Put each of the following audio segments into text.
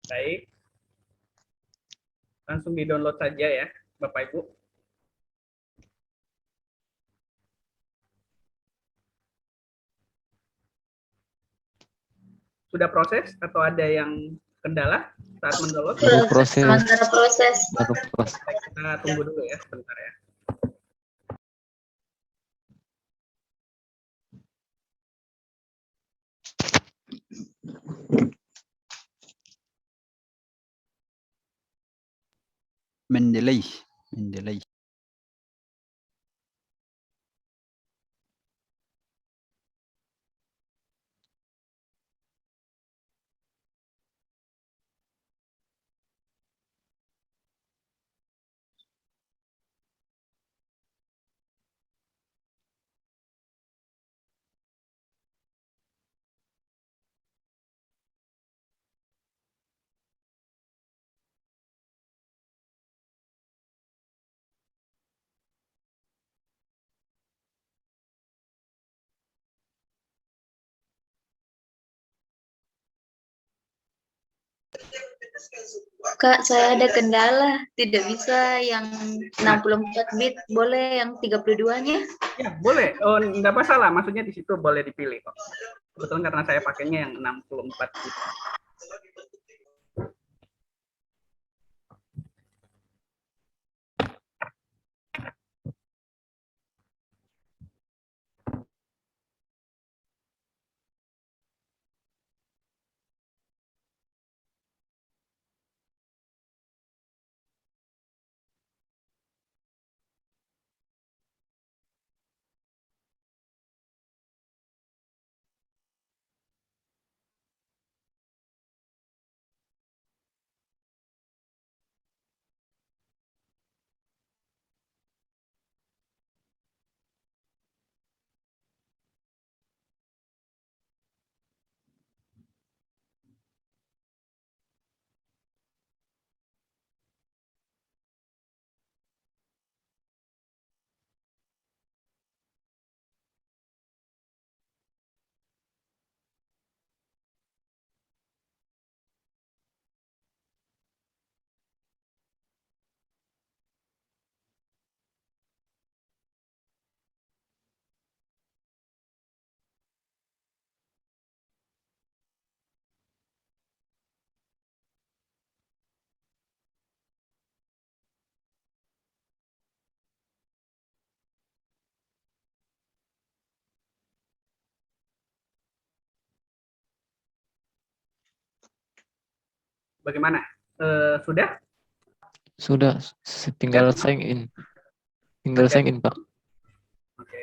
Baik, langsung di-download saja ya, Bapak Ibu. Sudah proses atau ada yang kendala saat mendownload? Baru proses. Sementara proses. Baru proses. Baik, kita tunggu dulu ya sebentar ya. Mendeley. Kak, saya ada kendala. Tidak bisa yang 64 bit, boleh yang 32-nya? Ya, boleh. Oh, enggak masalah. Maksudnya di situ boleh dipilih kok. Kebetulan karena saya pakainya yang 64 bit. Bagaimana? Sudah? Sudah, tinggal Ya. sign in. Tinggal sign in, Pak. Oke.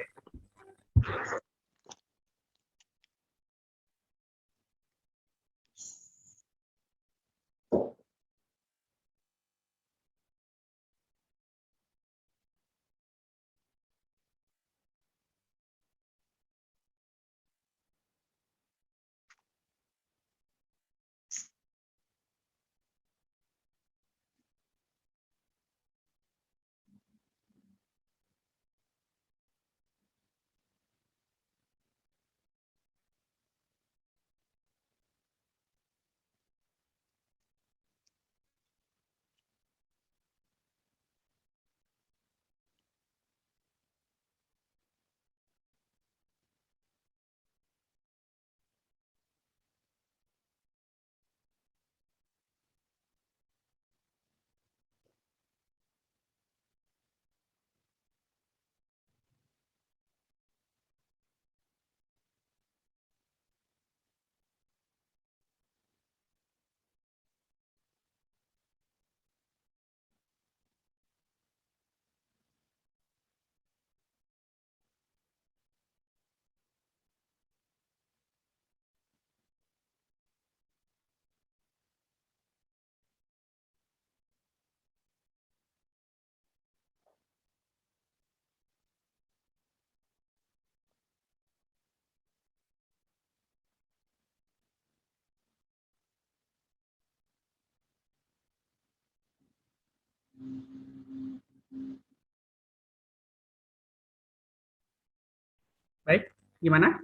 Baik, gimana?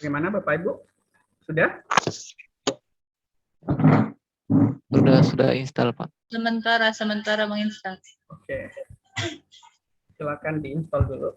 Bagaimana Bapak Ibu? Sudah? Sudah install, Pak. Sementara menginstal. Oke. Silakan diinstal dulu.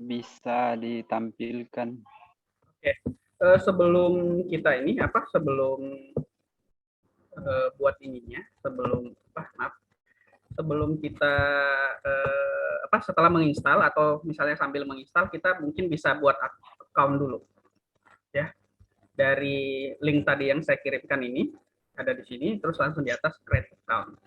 Bisa ditampilkan. Oke. Sebelum kita ini sebelum buat ininya, sebelum kita setelah menginstal atau misalnya sambil menginstal, kita mungkin bisa buat account dulu, ya. Dari link tadi yang saya kirimkan ini ada di sini, terus langsung di atas create account.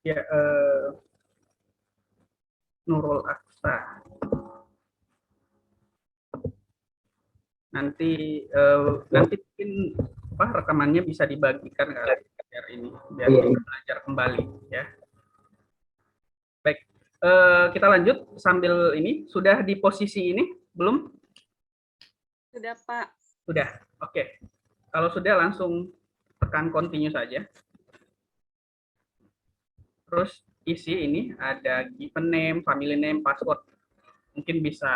Ya, Nurul Aksa. Nanti mungkin rekamannya bisa dibagikan biar belajar kembali, ya. Baik, kita lanjut sambil ini. Sudah di posisi ini belum? Sudah, Pak. Sudah. Oke. Kalau sudah langsung tekan continue saja. Terus isi ini ada given name, family name, password. Mungkin bisa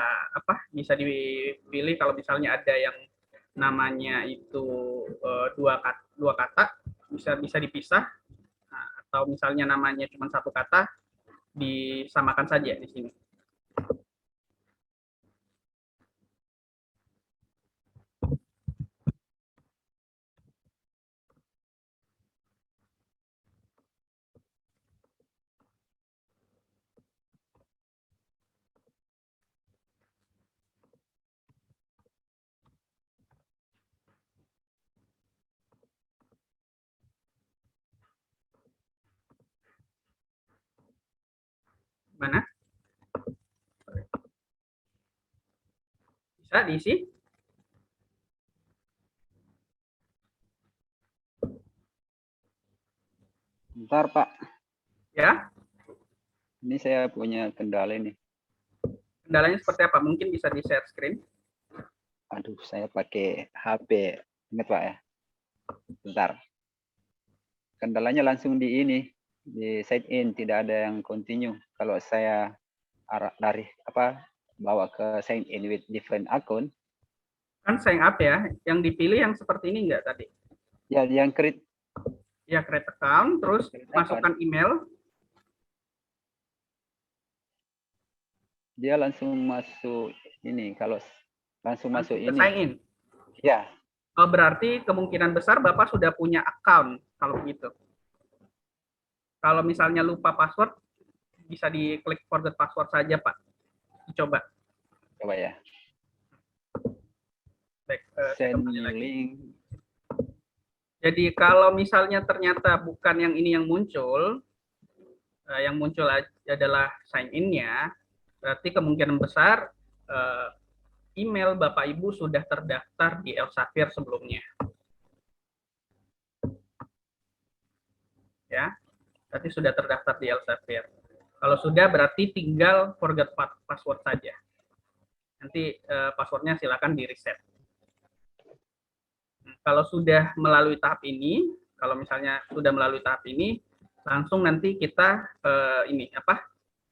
bisa dipilih kalau misalnya ada yang namanya itu dua kata bisa dipisah. Nah, atau misalnya namanya cuma satu kata, disamakan saja di sini. Mana? Bisa diisi? Bentar, Pak. Ya. Ini saya punya kendala ini. Kendalanya seperti apa? Mungkin bisa di-share screen. Aduh, saya pakai HP. Ingat, Pak, ya. Bentar. Kendalanya langsung di sign in, tidak ada yang continue. Kalau saya bawa ke sign in with different account. Kan sign up ya, yang dipilih yang seperti ini enggak tadi? Ya, yang create. Ya, create account, terus masukkan email. Dia langsung masuk ini, kalau langsung masuk ini. Sign in. Ya. Oh, berarti kemungkinan besar Bapak sudah punya account kalau begitu. Kalau misalnya lupa password, bisa diklik forget password saja, Pak. Dicoba. Coba ya. Baik, send link. Jadi kalau misalnya ternyata bukan yang ini yang muncul adalah sign in-nya, berarti kemungkinan besar email Bapak Ibu sudah terdaftar di Elsevier sebelumnya. Ya, berarti sudah terdaftar di Elsevier. Kalau sudah berarti tinggal forget password saja. Nanti passwordnya silakan di-reset. Kalau sudah melalui tahap ini, langsung nanti kita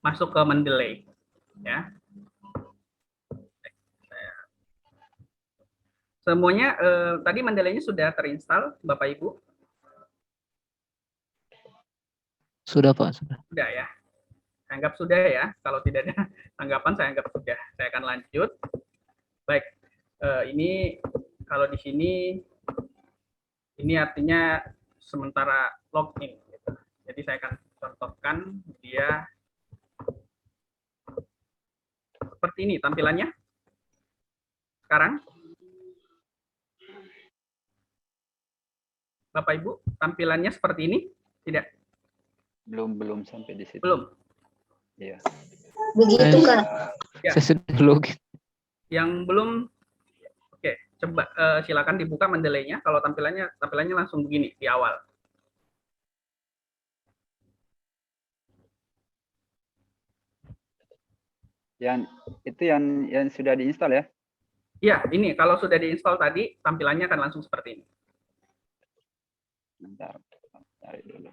masuk ke Mendeley, ya. Semuanya tadi Mendeley-nya sudah terinstall, Bapak Ibu? Sudah, Pak, sudah. Sudah ya. Saya anggap sudah ya. Kalau tidak ada tanggapan, saya anggap sudah. Saya akan lanjut. Baik, ini Kalau di sini ini artinya sementara login. Gitu. Jadi saya akan contohkan dia seperti ini tampilannya. Sekarang, Bapak Ibu, tampilannya seperti ini? Tidak? Belum sampai di situ. Belum. Iya. Begitu, Kak. Ya. Saya sudah login. Yang belum, oke, coba silakan dibuka mendelainya. Kalau tampilannya langsung begini di awal. Yang itu yang sudah diinstal ya? Iya, ini kalau sudah diinstal tadi tampilannya akan langsung seperti ini. Bentar, cari dulu.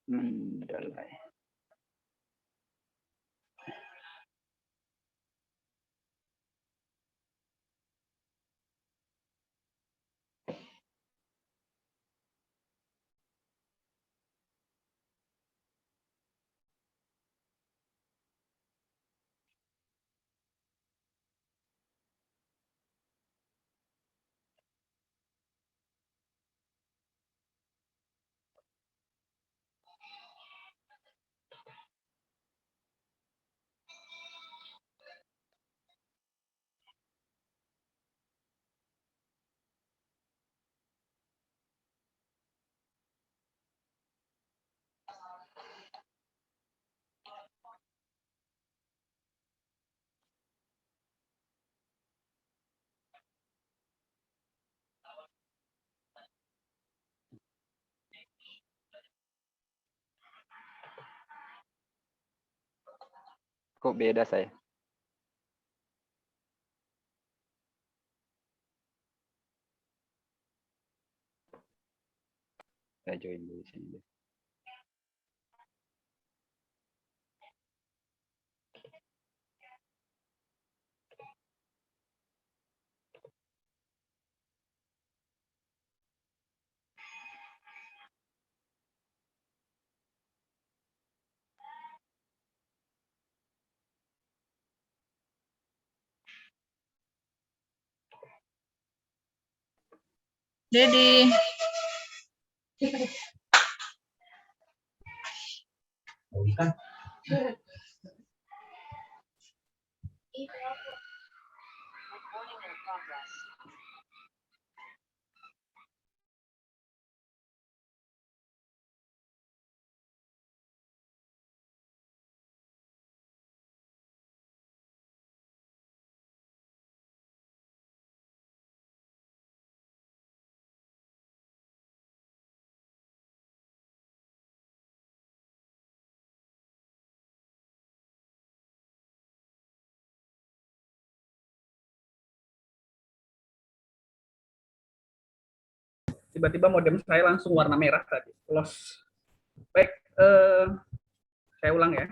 Mendelai. Kok beda saya? Saya join dulu sini. Dedi. Tiba-tiba modem saya langsung warna merah tadi. Close. Baik, saya ulang ya.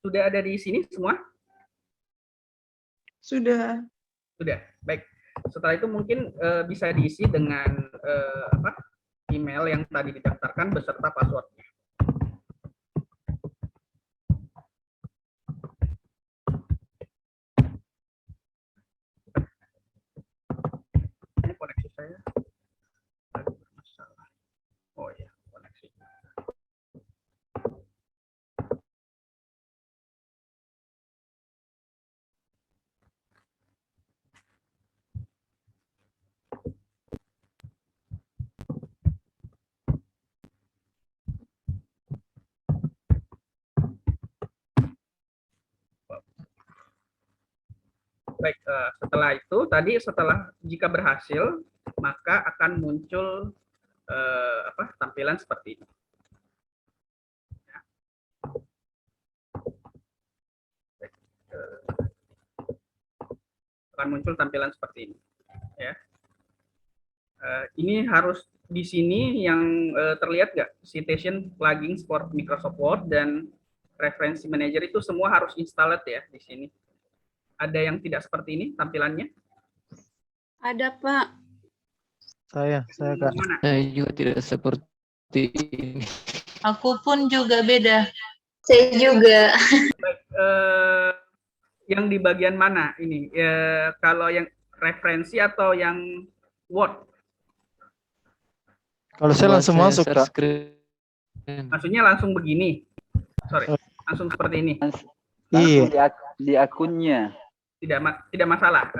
Sudah ada di sini semua? Sudah. Sudah. Baik. Setelah itu mungkin bisa diisi dengan email yang tadi didaftarkan beserta passwordnya. Ini koneksi saya lagi bermasalah. Oh ya, koneksi. Baik, setelah itu tadi jika berhasil maka akan muncul tampilan seperti ini. Baik, akan muncul tampilan seperti ini. Ya, ini harus di sini yang terlihat nggak citation plugins for Microsoft Word dan referensi manager itu semua harus installed ya di sini. Ada yang tidak seperti ini tampilannya? Ada, Pak. Saya Kak. Gimana? Saya juga tidak seperti ini. Aku pun juga beda. Saya juga. Eh, yang di bagian mana ini? Kalau yang referensi atau yang Word? Kalau saya Buat langsung saya masuk, share Kak. screen. Maksudnya langsung begini? Sorry, langsung seperti ini. Langsung Iya. di akunnya. Tidak masalah.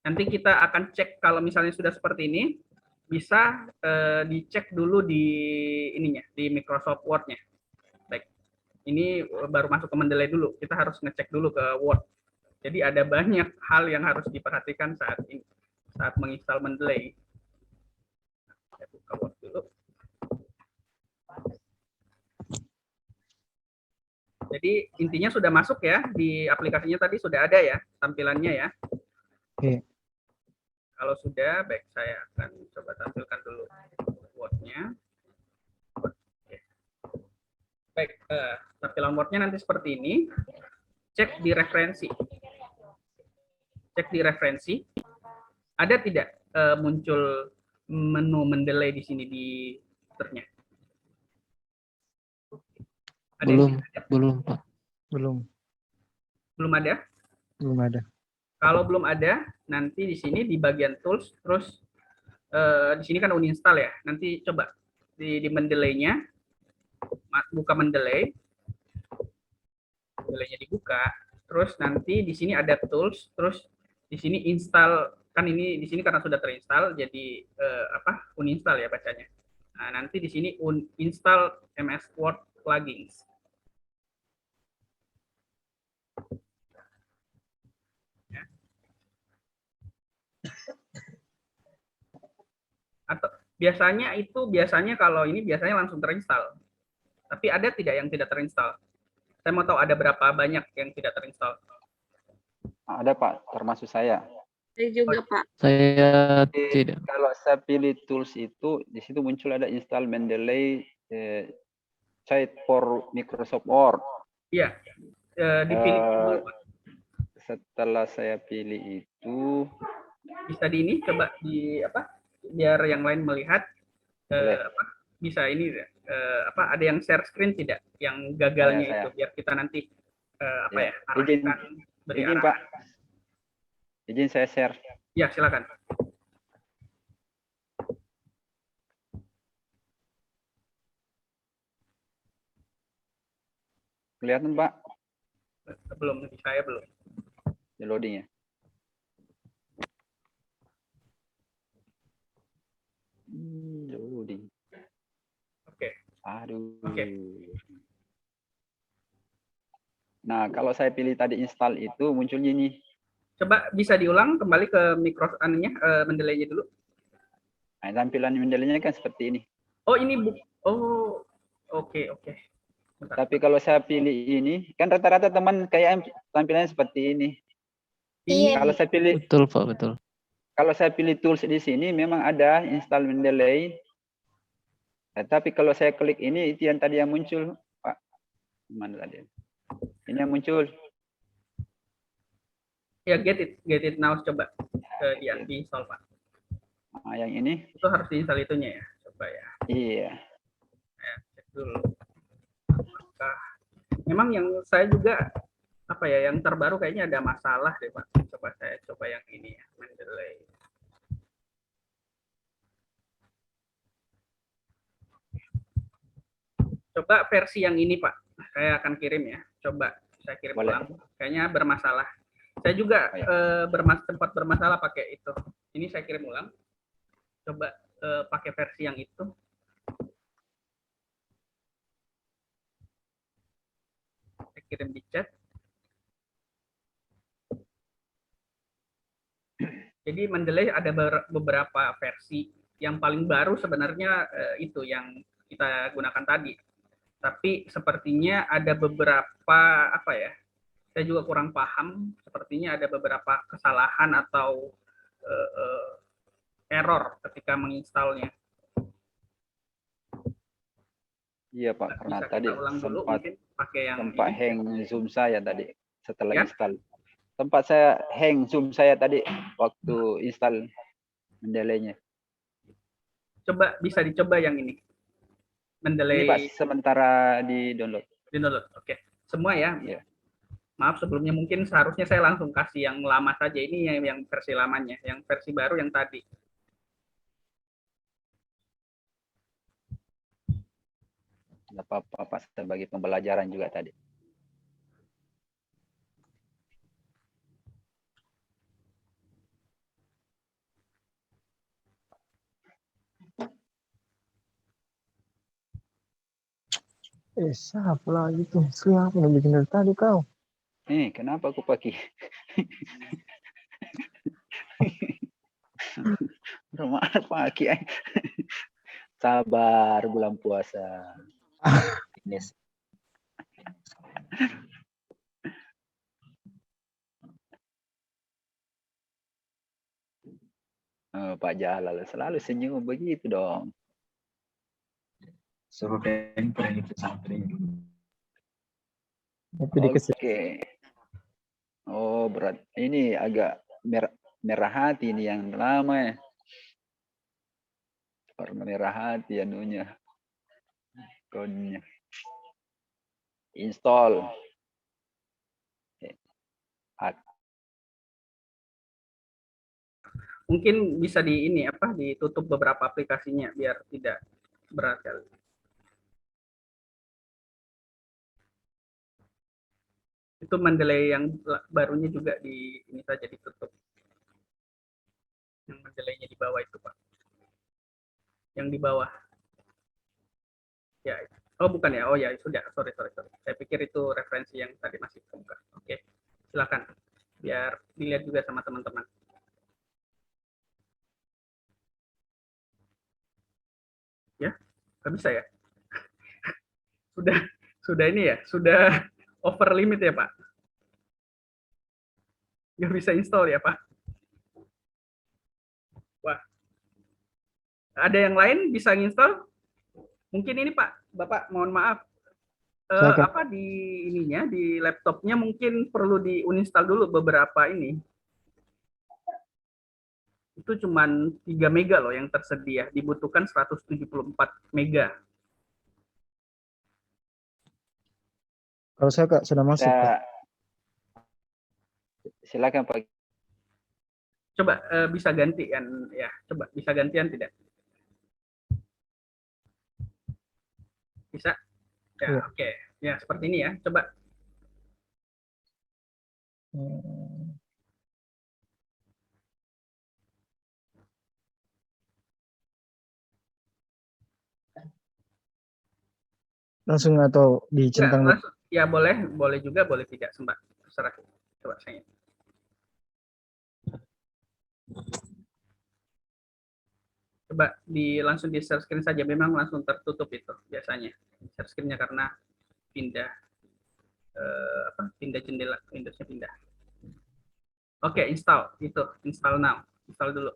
Nanti kita akan cek kalau misalnya sudah seperti ini, bisa dicek dulu di ininya, di Microsoft Word-nya. Baik, ini baru masuk ke Mendeley dulu. Kita harus ngecek dulu ke Word. Jadi ada banyak hal yang harus diperhatikan saat ini, saat menginstal Mendeley. Saya buka Word dulu. Jadi intinya sudah masuk ya, di aplikasinya tadi sudah ada ya tampilannya ya. Oke. Kalau sudah, baik saya akan coba tampilkan dulu Word-nya. Oke. Baik, tampilan Word-nya nanti seperti ini. Cek di referensi. Cek di referensi. Ada tidak muncul menu Mendeley di sini di filternya? Ada yang Belum, tidak ada? belum Pak. Belum Belum ada? ada. Kalau belum ada, nanti di sini di bagian tools, terus di sini kan uninstall ya. Nanti coba di Mendeley-nya, buka Mendeley, Mendeley-nya dibuka, terus nanti di sini ada tools, terus di sini install, kan ini di sini karena sudah terinstall, jadi uninstall ya bacanya. Nah, nanti di sini install MS Word plugins. Atau biasanya kalau ini biasanya langsung terinstall. Tapi ada tidak yang tidak terinstall? Saya mau tahu ada berapa banyak yang tidak terinstall. Ada Pak, termasuk saya. Saya juga, Pak. Saya tidak. Kalau saya pilih tools itu, di situ muncul ada install Mendeley Chat for Microsoft Word. Iya, dipilih dulu, Pak. Setelah saya pilih itu, Bisa di ini coba di biar yang lain melihat bisa ini ada yang share screen tidak yang gagalnya Saya. itu biar kita nanti Ya. arahkan beri izin arah. Pak, izin saya share. Ya, silakan. Kelihatan Pak, Belum, saya belum. di loading ya. Loading. Oke. Aduh. Oke. Nah, kalau saya pilih tadi install itu muncul ini. Coba bisa diulang kembali ke Mendeley-nya dulu. Nah, tampilan Mendeley-nya kan seperti ini. Oh, ini oke. Bentar. Tapi kalau saya pilih ini, kan rata-rata teman kayak tampilannya seperti ini. Iya. Kalau saya pilih, Betul Pak, betul. kalau saya pilih tools di sini memang ada install Mendeley. Tapi kalau saya klik ini, itu yang tadi yang muncul, Pak. Mana tadi? Ini yang muncul. Ya, get it now, coba diinstal, Pak. Nah, yang ini? Itu harus diinstal itunya ya, coba ya. Iya. Saya cek dulu. Apakah memang yang saya juga yang terbaru kayaknya ada masalah deh, Pak. Coba saya coba yang ini ya, Mendeley. Coba versi yang ini, Pak. Saya akan kirim ya. Coba saya kirim Boleh. ulang. Kayaknya bermasalah. Saya juga sempat bermasalah pakai itu. Ini saya kirim ulang. Coba pakai versi yang itu. Saya kirim di chat. Jadi Mendeley ada beberapa versi. Yang paling baru sebenarnya itu yang kita gunakan tadi. Tapi sepertinya ada beberapa saya juga kurang paham. Sepertinya ada beberapa kesalahan atau error ketika menginstalnya. Iya Pak, karena Bisa tadi kita ulang dulu sempat mungkin. pakai yang Tempat ini. hang Zoom saya tadi setelah Ya. install. Tempat saya hang Zoom saya tadi waktu install Mendeley-nya. Coba bisa dicoba yang ini. Ini Pak Mendeley sementara di download. download. Oke. Semua ya. Iya. Maaf sebelumnya mungkin seharusnya saya langsung kasih yang lama saja. Ini yang versi lamanya, yang versi baru yang tadi. Tidak apa-apa Pak, sebagai pembelajaran juga tadi. Siapa lagi tuh? Siapa yang bikin dari tadi kau? Kenapa aku pakai? Rumah pakai. Sabar bulan puasa. Yes. Pak Jalal selalu senyum begitu dong. Oke. Oh, berat. Ini agak merah hati ini yang lama ya. Warna merah hati anunya. Kodenya. Install. Mungkin bisa di ini apa ditutup beberapa aplikasinya biar tidak berat kali. Itu Mendeley yang barunya juga di ini saja ditutup. Yang Mendeley-nya di bawah itu Pak. Yang di bawah. Ya. Oh bukan ya. Oh ya sudah. Sorry. Saya pikir itu referensi yang tadi masih terbuka. Oke. Silakan. Biar dilihat juga sama teman-teman. Ya, nggak bisa ya? Sudah ini ya, sudah over limit ya Pak? Nggak bisa install ya Pak? Wah, ada yang lain bisa install? Mungkin ini Pak, Bapak mohon maaf, apa di ininya di laptopnya mungkin perlu di uninstall dulu beberapa ini. Itu cuman 3 mega loh yang tersedia, dibutuhkan 174 mega. Kalau saya Kak sudah masuk. Kak. Silakan Pak. Coba bisa gantian ya, coba bisa gantian tidak? Bisa? Ya, oke. Ya, seperti ini ya. Coba. Langsung atau dicentang? Langsung. Ya, boleh juga, boleh tidak, Mbak. Terserah. Coba saya. Coba langsung di share screen saja, memang langsung tertutup itu biasanya share screen-nya karena pindah pindah jendela, Windows-nya pindah. Oke, install itu, install now, install dulu.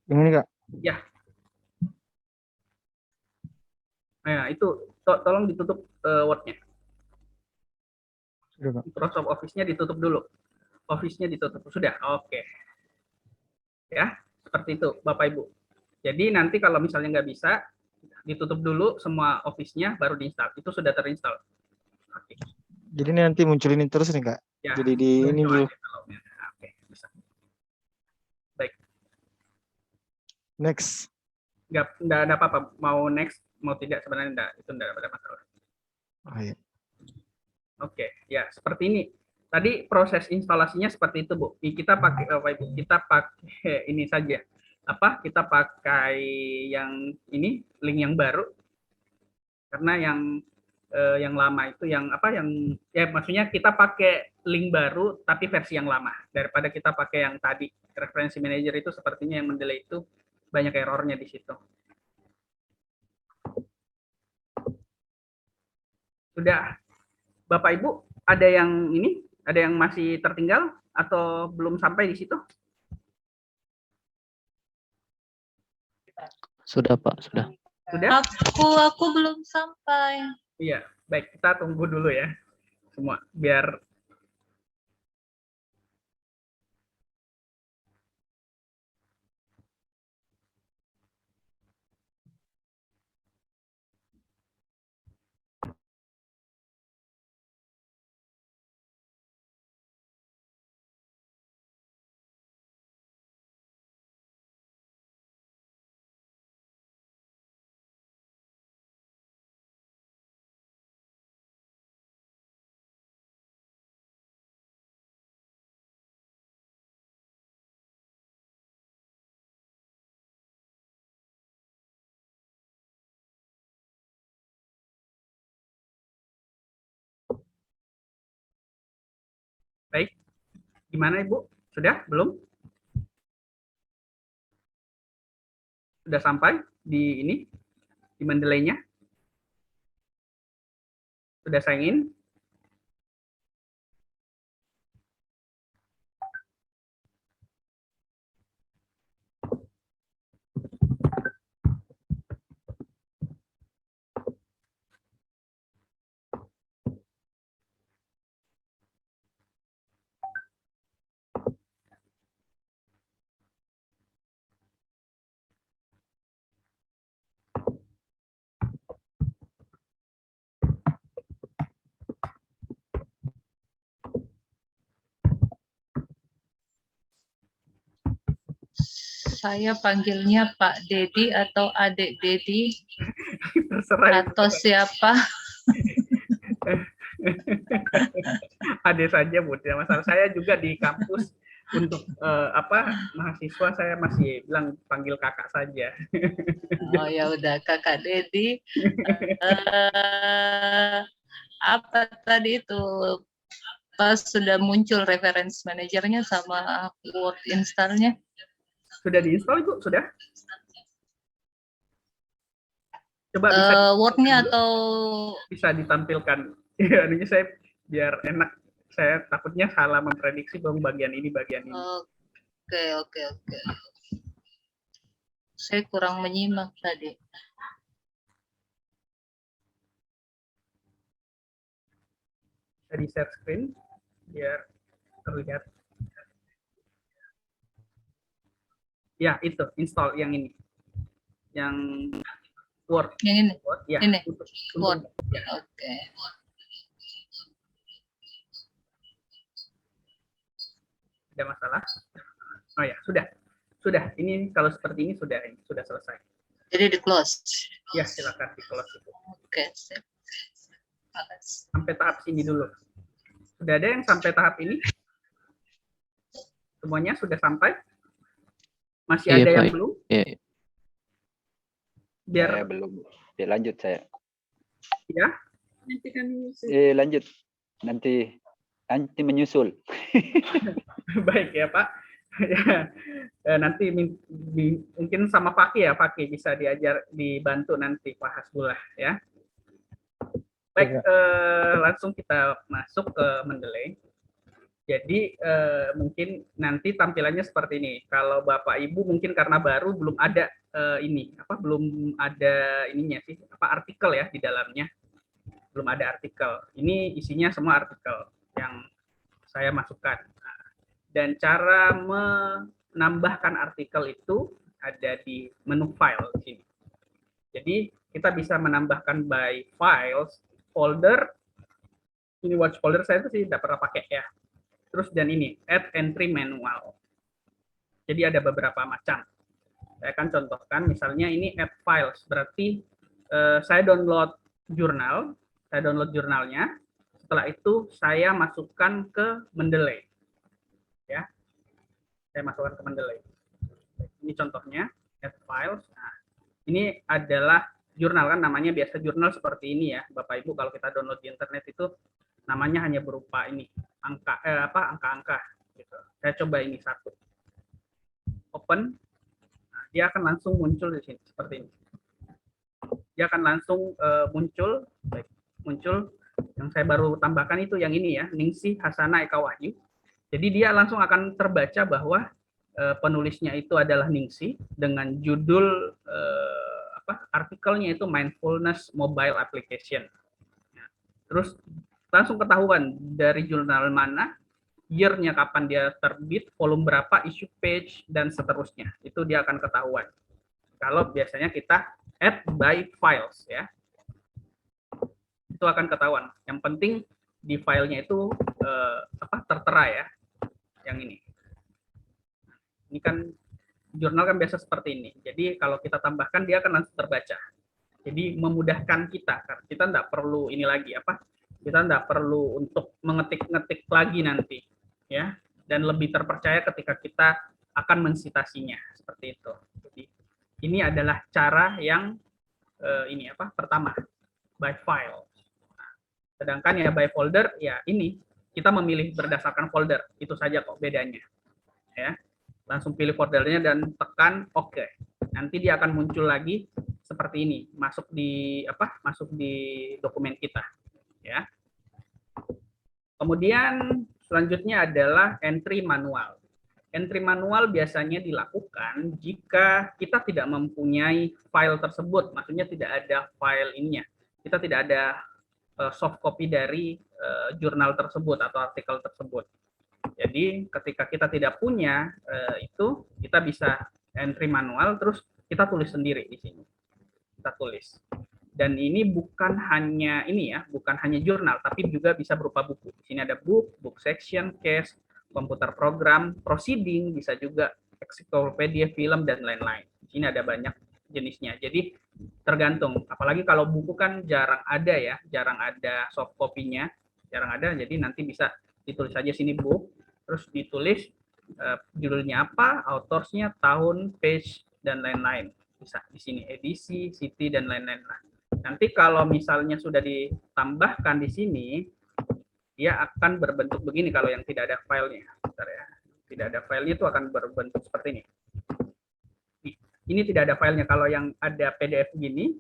Yang ini Kak? Ya. Nah, itu tolong ditutup Word-nya. Microsoft Office-nya ditutup dulu. Office-nya ditutup. Sudah, oke. Ya, seperti itu Bapak Ibu. Jadi nanti kalau misalnya nggak bisa, ditutup dulu semua Office-nya, baru diinstal. Itu sudah terinstall. Oke. Jadi ini nanti muncul ini terus nih Kak? Ya, jadi di ini dulu. Oke, bisa. Baik. Next. Nggak ada apa-apa. Mau next, mau tidak sebenarnya itu nggak ada masalah. Oh, iya. Oke, ya seperti ini. Tadi proses instalasinya seperti itu, Bu. Kita pakai Ibu, kita pakai ini saja. Kita pakai yang ini, link yang baru. Karena yang lama itu yang maksudnya kita pakai link baru tapi versi yang lama daripada kita pakai yang tadi. Referensi manager itu sepertinya yang Mendeley itu banyak errornya di situ. Sudah, Bapak Ibu, ada yang ini? Ada yang masih tertinggal atau belum sampai di situ? Sudah Pak, sudah. Sudah? Aku belum sampai. Iya, baik, kita tunggu dulu ya semua biar baik. Gimana Ibu? Sudah? Belum? Sudah sampai di ini, di Mendeleynya? Sudah sign in? Saya panggilnya Pak Dedi atau Adik Dedi Terserah Ibu. atau siapa? Ada saja Bu, tidak masalah. Saya juga di kampus untuk mahasiswa saya masih bilang panggil kakak saja. Oh ya udah Kakak Dedi. Apa tadi itu pas sudah muncul reference manajernya sama Word installnya? Sudah diinstal Ibu? Sudah? Coba bisa Word-nya atau bisa ditampilkan. Ya, ini saya biar enak. Saya takutnya salah memprediksi bahwa bagian ini bagian ini. Oke. Saya kurang menyimak tadi. Saya di share screen biar terlihat. Ya, itu install yang ini. Yang Word. Yang ini. Word, ya. Ini. Word. Ya. Oke. Ada masalah? Oh ya, sudah. Sudah. Ini kalau seperti ini sudah selesai. Jadi di close. Ya, silakan di close itu. Oke. Sampai tahap sini dulu. Sudah ada yang sampai tahap ini? Semuanya sudah sampai? Masih Iya, ada yang Pak. belum? Iya. Biar Saya belum. Ya, lanjut saya. ya. Nanti kami Lanjut. Nanti menyusul. Baik ya Pak. Ya, nanti mungkin sama Fakih ya, Fakih bisa dibantu nanti Pak Hasbullah ya. Baik, langsung kita masuk ke Mendeley. Jadi mungkin nanti tampilannya seperti ini. Kalau Bapak Ibu mungkin karena baru belum ada belum ada ininya sih, artikel ya di dalamnya. Belum ada artikel. Ini isinya semua artikel yang saya masukkan. Dan cara menambahkan artikel itu ada di menu file di sini. Jadi kita bisa menambahkan by files, folder. Ini watch folder saya itu sih tidak pernah pakai ya. Terus dan ini add entry manual. Jadi ada beberapa macam. Saya akan contohkan misalnya ini add files. Berarti saya download jurnalnya. Setelah itu saya masukkan ke Mendeley. Ya. Saya masukkan ke Mendeley. Ini contohnya add files. Nah, ini adalah jurnal kan namanya biasa jurnal seperti ini ya. Bapak Ibu kalau kita download di internet itu namanya hanya berupa ini angka-angka gitu. Saya coba ini satu. Open. Nah, dia akan langsung muncul di sini seperti ini. Dia akan langsung muncul yang saya baru tambahkan itu yang ini ya, Ningsih Hasanah Eka Wahyu. Jadi dia langsung akan terbaca bahwa penulisnya itu adalah Ningsih dengan judul artikelnya itu Mindfulness Mobile Application. Terus langsung ketahuan dari jurnal mana, year-nya kapan dia terbit, volume berapa, issue page, dan seterusnya. Itu dia akan ketahuan. Kalau biasanya kita add by files ya. Itu akan ketahuan. Yang penting di filenya itu tertera ya. Yang ini. Ini kan jurnal kan biasa seperti ini. Jadi kalau kita tambahkan dia akan langsung terbaca. Jadi memudahkan kita. Kita tidak perlu ini lagi kita tidak perlu untuk mengetik-ngetik lagi nanti ya, dan lebih terpercaya ketika kita akan mensitasinya seperti itu. Jadi ini adalah cara yang pertama, by file. Nah, sedangkan ya by folder ya ini kita memilih berdasarkan folder, itu saja kok bedanya ya. Langsung pilih foldernya dan tekan OK. Nanti dia akan muncul lagi seperti ini, masuk di dokumen kita ya. Kemudian selanjutnya adalah entry manual. Entry manual biasanya dilakukan jika kita tidak mempunyai file tersebut, maksudnya tidak ada file ininya. Kita tidak ada soft copy dari jurnal tersebut atau artikel tersebut. Jadi ketika kita tidak punya itu, kita bisa entry manual, terus kita tulis sendiri di sini. Kita tulis. Dan ini bukan hanya bukan hanya jurnal, tapi juga bisa berupa buku. Di sini ada book section, case, komputer program, proceeding, bisa juga ensiklopedia, film, dan lain-lain. Di sini ada banyak jenisnya. Jadi tergantung. Apalagi kalau buku kan jarang ada soft copy-nya, jarang ada. Jadi nanti bisa ditulis saja sini book, terus ditulis judulnya apa, autorsnya, tahun, page, dan lain-lain. Bisa di sini edisi, city, dan lain-lain. Nanti kalau misalnya sudah ditambahkan di sini, dia akan berbentuk begini kalau yang tidak ada filenya. Bentar ya. Tidak ada filenya itu akan berbentuk seperti ini. Ini tidak ada filenya. Kalau yang ada PDF gini,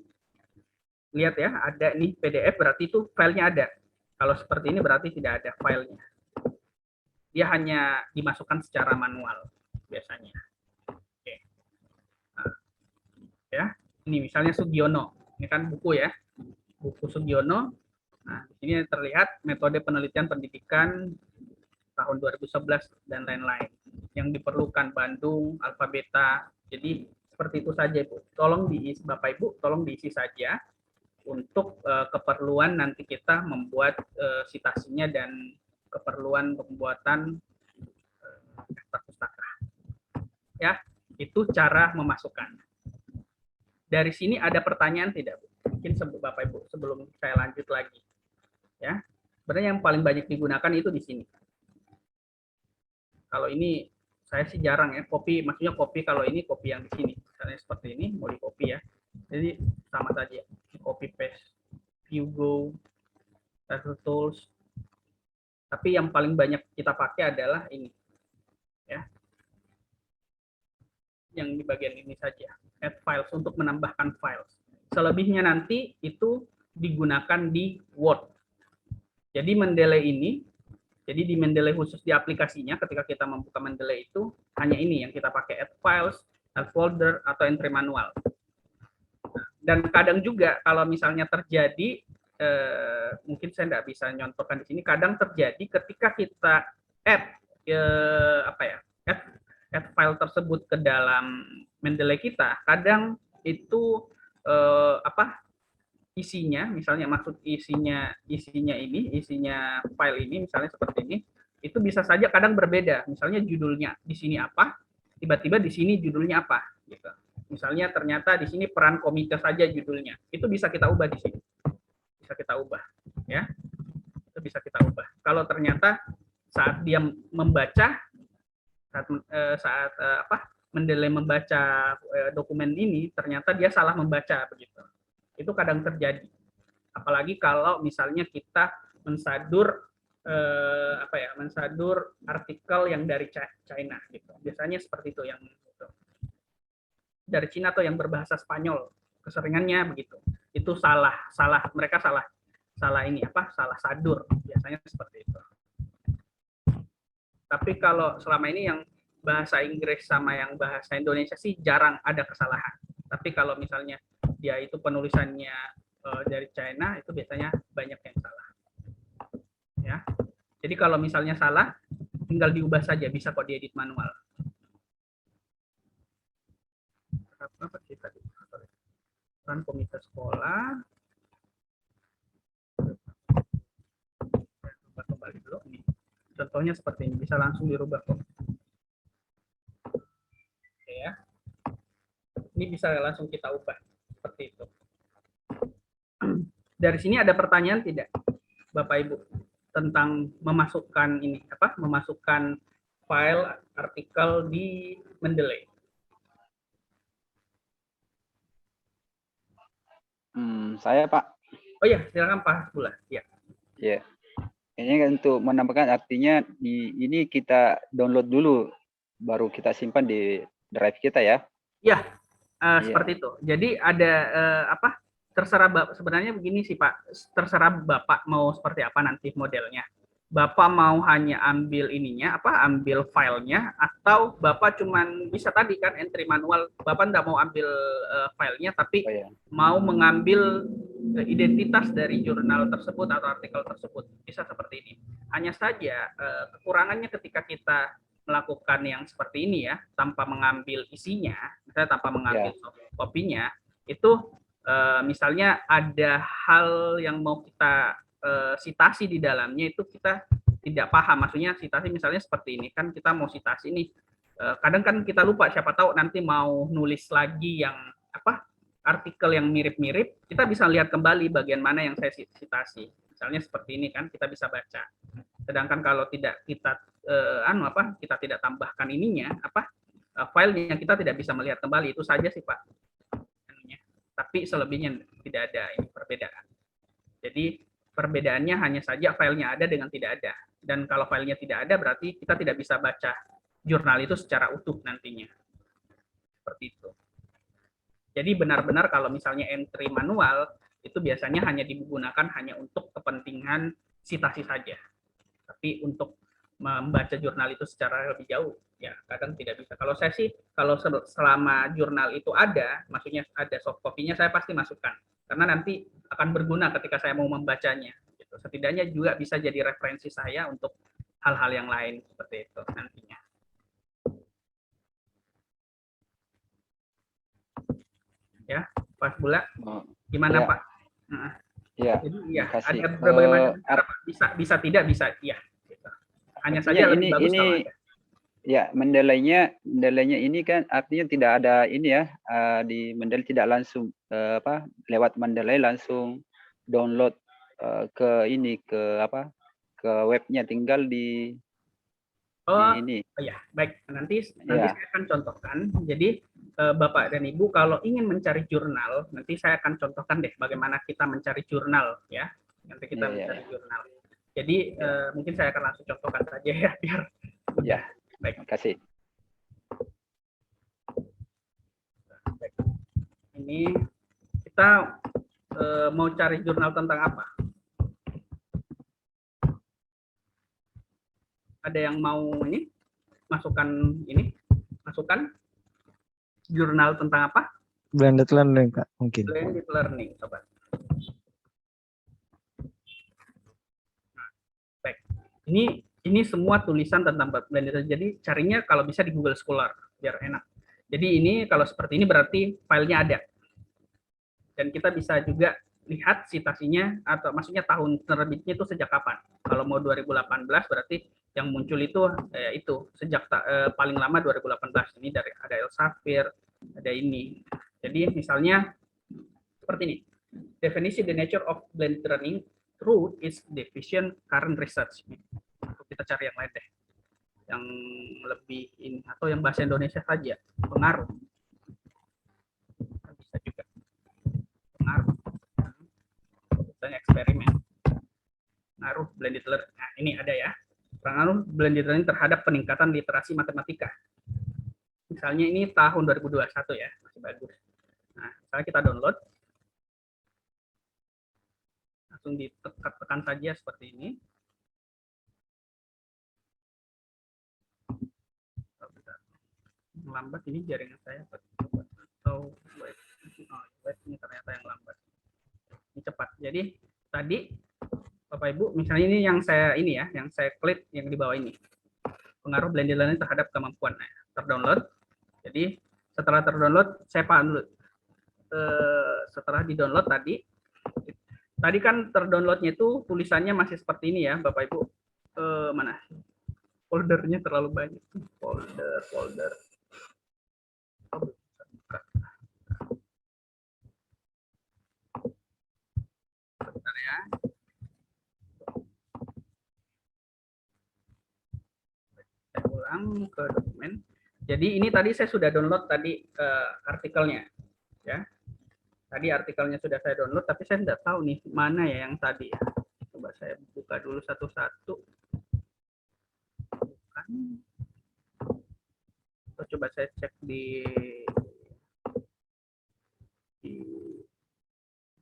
lihat ya, ada nih PDF berarti itu filenya ada. Kalau seperti ini berarti tidak ada filenya. Dia hanya dimasukkan secara manual biasanya. Oke. Nah, ya, ini misalnya Sugiono. Ini kan buku ya, buku Sugiono. Nah, di sini terlihat metode penelitian pendidikan tahun 2011 dan lain-lain. Yang diperlukan Bandung, Alfa Beta. Jadi seperti itu saja, Bu. Tolong diisi, Bapak Ibu, tolong diisi saja untuk keperluan nanti kita membuat citasinya dan keperluan pembuatan daftar pustaka. Ya, itu cara memasukkan. Dari sini ada pertanyaan tidak, Bu? Mungkin Bapak Ibu sebelum saya lanjut lagi. Ya. Sebenarnya yang paling banyak digunakan itu di sini. Kalau ini saya sih jarang ya, maksudnya copy kalau ini copy yang di sini. Misalnya seperti ini mau di copy ya. Jadi sama saja, copy paste, view go, title tools. Tapi yang paling banyak kita pakai adalah ini. Ya. Yang di bagian ini saja. Add files untuk menambahkan files. Selebihnya nanti itu digunakan di Word. Jadi Mendeley ini, jadi di Mendeley khusus di aplikasinya, ketika kita membuka Mendeley itu hanya ini yang kita pakai, add files, add folder, atau entry manual. Dan kadang juga kalau misalnya terjadi, mungkin saya tidak bisa nyontohkan di sini, kadang terjadi ketika kita add file tersebut ke dalam Mendeley kita, kadang itu isinya, misalnya maksud isinya file ini misalnya seperti ini, itu bisa saja kadang berbeda. Misalnya judulnya di sini apa, tiba-tiba di sini judulnya apa gitu. Misalnya ternyata di sini peran komite saja judulnya. Itu bisa kita ubah di sini. Bisa kita ubah ya. Itu bisa kita ubah. Kalau ternyata saat dia membaca Mendeley membaca dokumen ini, ternyata dia salah membaca begitu. Itu kadang terjadi. Apalagi kalau misalnya kita mensadur mensadur artikel yang dari China gitu. Biasanya seperti itu yang gitu. Dari Cina atau yang berbahasa Spanyol, keseringannya begitu. Itu mereka salah sadur, biasanya seperti itu. Tapi kalau selama ini yang bahasa Inggris sama yang bahasa Indonesia sih jarang ada kesalahan. Tapi kalau misalnya dia itu penulisannya dari China, itu biasanya banyak yang salah. Jadi kalau misalnya salah, tinggal diubah saja, bisa kok diedit manual. Apa kita run komite sekolah. Rubah kembali dulu nih. Contohnya seperti ini, bisa langsung dirubah kok. Oke ya. Ini bisa langsung kita ubah seperti itu. Dari sini ada pertanyaan tidak, Bapak Ibu, tentang memasukkan ini apa? Memasukkan file artikel di Mendeley. Saya Pak. Oh ya, silakan Pak Bula. Ya. Ya. Ini kan untuk menambahkan artinya ini kita download dulu, baru kita simpan di drive kita ya. Ya, seperti itu. Jadi ada apa? Terserah Bapak, sebenarnya begini sih Pak, terserah Bapak mau seperti apa nanti modelnya. Bapak mau hanya ambil ininya, ambil filenya, atau Bapak cuman bisa tadi kan entry manual, Bapak nggak mau ambil filenya, tapi mau mengambil identitas dari jurnal tersebut atau artikel tersebut, bisa seperti ini. Hanya saja kekurangannya ketika kita melakukan yang seperti ini ya, tanpa mengambil isinya, misalnya tanpa mengambil soft copy-nya, itu misalnya ada hal yang mau kita sitasi di dalamnya, itu kita tidak paham. Maksudnya sitasi misalnya seperti ini kan, kita mau sitasi nih, kadang kan kita lupa, siapa tahu nanti mau nulis lagi yang artikel yang mirip-mirip, kita bisa lihat kembali bagian mana yang saya sitasi. Misalnya seperti ini kan, kita bisa baca. Sedangkan kalau tidak kita kita tidak tambahkan ininya filenya, kita tidak bisa melihat kembali. Itu saja sih Pak. Tapi selebihnya tidak ada ini perbedaan. Jadi perbedaannya hanya saja filenya ada dengan tidak ada. Dan kalau filenya tidak ada, berarti kita tidak bisa baca jurnal itu secara utuh nantinya. Seperti itu. Jadi benar-benar kalau misalnya entry manual, itu biasanya hanya digunakan hanya untuk kepentingan sitasi saja. Tapi untuk membaca jurnal itu secara lebih jauh, ya kadang tidak bisa. Kalau saya sih, kalau selama jurnal itu ada, maksudnya ada soft copy-nya, saya pasti masukkan. Karena nanti akan berguna ketika saya mau membacanya. Gitu. Setidaknya juga bisa jadi referensi saya untuk hal-hal yang lain seperti itu nantinya. Ya, Pak Bula, gimana ya. Pak? Ya, jadi ya ada berbagai macam, bisa tidak bisa, ya. Gitu. Hanya saja lebih bagus kalau ada. Ya, Mendeley-nya ini kan artinya tidak ada ini ya, di Mendeley tidak langsung lewat Mendeley langsung download ke ini ke webnya, tinggal di ini. Oh ya, baik. Nanti saya akan contohkan. Jadi Bapak dan Ibu kalau ingin mencari jurnal, nanti saya akan contohkan deh bagaimana kita mencari jurnal ya. Nanti kita mencari jurnal. Jadi mungkin saya akan langsung contohkan saja ya biar. Ya. Baik. Terima kasih. Ini kita mau cari jurnal tentang apa? Ada yang mau ini masukkan jurnal tentang apa? Blended learning Kak, mungkin. Blended learning, sobat. Nah, baik. Ini semua tulisan tentang blended learning. Jadi carinya kalau bisa di Google Scholar biar enak. Jadi ini kalau seperti ini berarti filenya ada. Dan kita bisa juga lihat citasinya, atau maksudnya tahun terbitnya itu sejak kapan. Kalau mau 2018 berarti yang muncul itu sejak paling lama 2018. Ini dari ada Elsevier, ada ini. Jadi misalnya seperti ini. Definisi the nature of blended learning through its definition current research. Kita cari yang lain deh. Yang lebih ini atau yang bahasa Indonesia saja. Pengaruh. Bisa juga. Pengaruh. Misalnya eksperimen. Pengaruh blended learning. Nah, ini ada ya. Pengaruh blended learning terhadap peningkatan literasi matematika. Misalnya ini tahun 2021 ya, masih bagus. Nah, misalnya kita download. Langsung ditekan saja seperti ini. Lambat ini jaringan saya atau web ini ternyata yang lambat. Ini cepat. Jadi tadi Bapak Ibu, misalnya ini yang saya klik yang di bawah ini. Pengaruh blended learning terhadap kemampuan. Nah, terdownload. Jadi setelah terdownload, saya paham dulu. Setelah di-download tadi kan terdownloadnya itu tulisannya masih seperti ini ya, Bapak Ibu. Mana? Foldernya terlalu banyak. Folder. Bentar ya. Saya ulang ke dokumen. Jadi ini tadi saya sudah download tadi artikelnya, ya. Tadi artikelnya sudah saya download, tapi saya tidak tahu nih mana ya yang tadi. Ya. Coba saya buka dulu satu-satu. Bukan. Atau coba saya cek di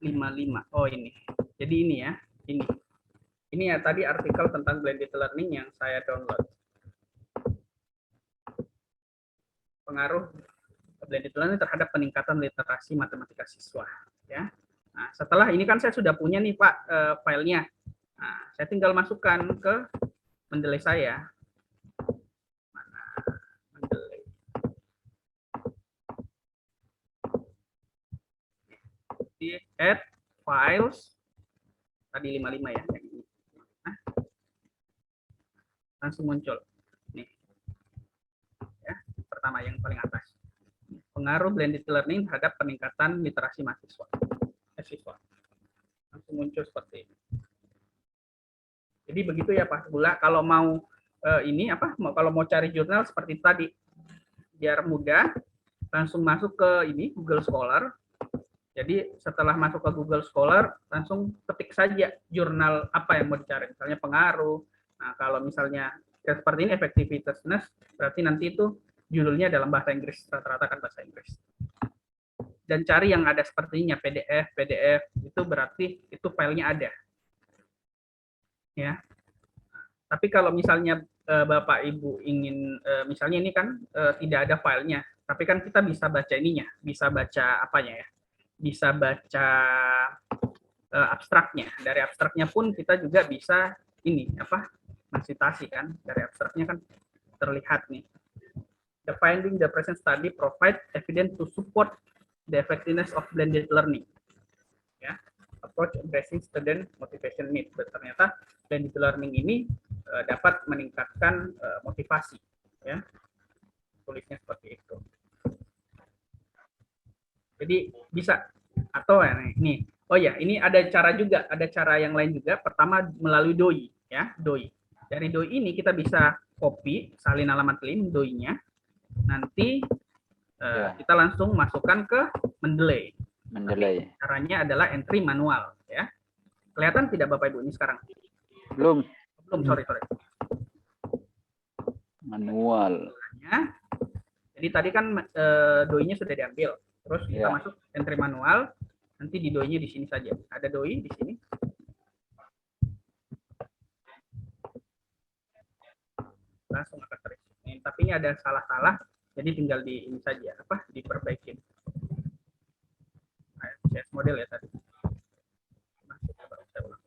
55. Oh ini. Jadi ini ya, ini. Ini ya tadi artikel tentang blended learning yang saya download. Pengaruh blended learning terhadap peningkatan literasi matematika siswa. Ya. Nah, setelah ini kan saya sudah punya nih Pak filenya. Nah, saya tinggal masukkan ke Mendeley saya. Mana Mendeley? Di add files tadi 55 ya. Yang ini. Nah, langsung muncul. Nih. Ya, pertama yang paling atas. Pengaruh blended learning terhadap peningkatan literasi mahasiswa. Siswa. Langsung muncul seperti ini. Jadi begitu ya Pak Bula, kalau mau kalau mau cari jurnal seperti tadi, biar mudah, langsung masuk ke ini Google Scholar. Jadi setelah masuk ke Google Scholar, langsung ketik saja jurnal apa yang mau dicari, misalnya pengaruh. Nah, kalau misalnya seperti ini effectiveness, berarti nanti itu judulnya dalam bahasa Inggris, rata-rata kan bahasa Inggris. Dan cari yang ada sepertinya PDF itu berarti itu filenya ada. Ya. Tapi kalau misalnya Bapak Ibu ingin misalnya ini kan tidak ada filenya, tapi kan kita bisa baca ininya, bisa baca apanya ya? Bisa baca abstraknya. Dari abstraknya pun kita juga bisa ini mensitasi kan, dari abstraknya kan terlihat nih. The finding the present study provide evidence to support the effectiveness of blended learning. Ya, approach addressing student motivation need. Ternyata blended learning ini dapat meningkatkan motivasi. Ya, tulisnya seperti itu. Jadi bisa atau ini. Oh ya, ini ada cara juga, ada cara yang lain juga. Pertama melalui DOI, ya, DOI. Dari DOI ini kita bisa copy salin alamat link DOI-nya. Nanti kita langsung masukkan ke Mendeley. Caranya adalah entry manual, ya. Kelihatan tidak Bapak Ibu ini sekarang? Belum, sorry. Manual. Jadi tadi kan DOI-nya sudah diambil. Terus kita masuk entry manual, nanti di DOI-nya di sini saja. Ada DOI di sini. Langsung akan terisi. Tapi ini ada salah-salah, jadi tinggal di ini saja, diperbaikin. Nah, CS model ya tadi. Masuk, coba saya ulang.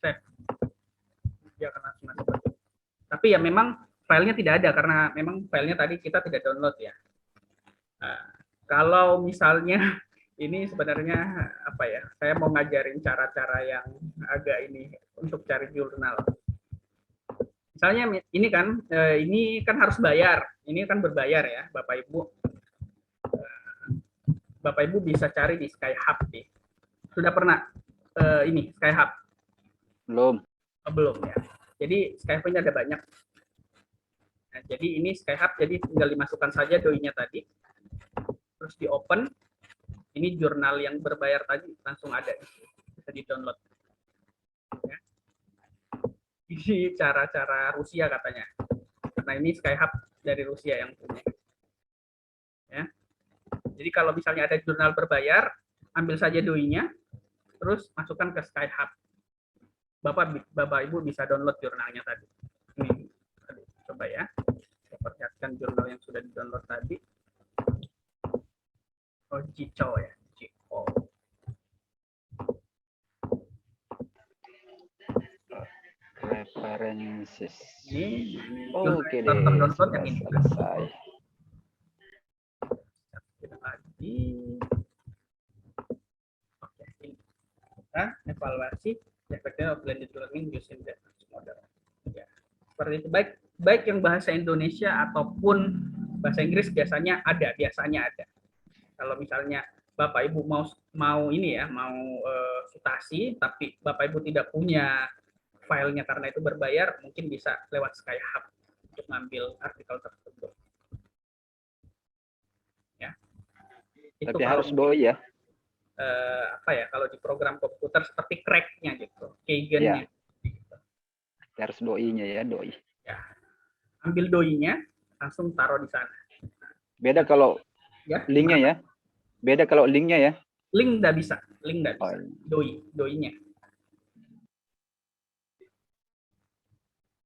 Save. Dia akan langsung masuk. Tapi ya memang filenya tidak ada karena memang filenya tadi kita tidak download ya. Nah, kalau misalnya ini sebenarnya saya mau ngajarin cara-cara yang agak ini untuk cari jurnal. Misalnya ini kan harus bayar, ini kan berbayar ya Bapak Ibu. Bapak Ibu bisa cari di Skyhub nih. Sudah pernah ini Skyhub? Belum. Belum ya. Jadi Skyhub-nya ada banyak. Nah, jadi ini Skyhub, jadi tinggal dimasukkan saja DOI-nya tadi, terus di open. Ini jurnal yang berbayar tadi langsung ada, bisa di-download. Ya. Ini cara-cara Rusia katanya, karena ini Skyhub dari Rusia yang punya. Ya. Jadi kalau misalnya ada jurnal berbayar, ambil saja DOI-nya, terus masukkan ke Skyhub. Bapak Ibu bisa download jurnalnya tadi. Ini, coba ya. perlihatkan jurnal yang sudah di-download tadi. Oh, Jico ya. Jico. References. Ini Oke deh, download sudah yang ini. selesai. Kita lagi. Oke, ini. Nah, evaluasi effective of blended learning using data model. Ya, seperti itu. Baik yang bahasa Indonesia ataupun bahasa Inggris biasanya ada. Kalau misalnya Bapak Ibu mau ini ya, mau sutasi, tapi Bapak Ibu tidak punya filenya karena itu berbayar, mungkin bisa lewat Skyhub untuk ngambil artikel tersebut. Ya. Itu Tapi kalau harus doi ya. apa ya, kalau di program komputer seperti crack-nya gitu, Keigen-nya. Gitu. Harus doi-nya ya, doi. Ya. Ambil doi-nya, langsung taruh di sana. Beda kalau Ya, linknya ya. Beda kalau linknya ya. Link nggak bisa. Oh, Doi-nya.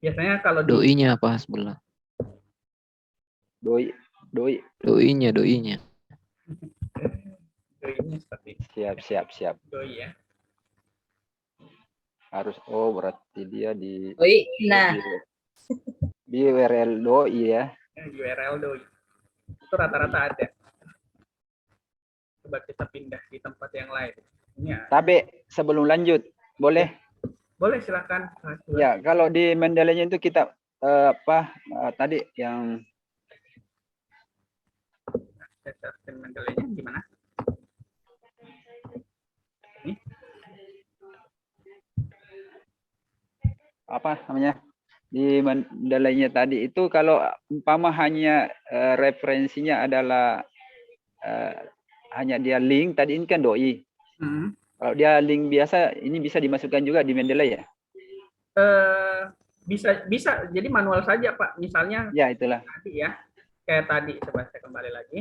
Biasanya kalau Doi-nya apa sebelah? doi. Doi-nya. doi-nya seperti itu. Siap. Doi ya. Harus berarti dia di Nah, di URL doi ya. URL doi. Itu rata-rata ada. Coba kita pindah di tempat yang lain. Ini ya. Tapi sebelum lanjut, boleh? Boleh silakan. Ya, kalau di Mendeley-nya itu kita tadi yang Mendeley-nya gimana? Ini apa namanya? Di Mendeley-nya tadi itu kalau umpama hanya referensinya adalah hanya dia link, tadi ini kan doi. Kalau dia link biasa, ini bisa dimasukkan juga di Mendeley ya? Bisa. Jadi manual saja, Pak. Misalnya Ya, itulah. tadi ya. Kayak tadi, coba saya kembali lagi.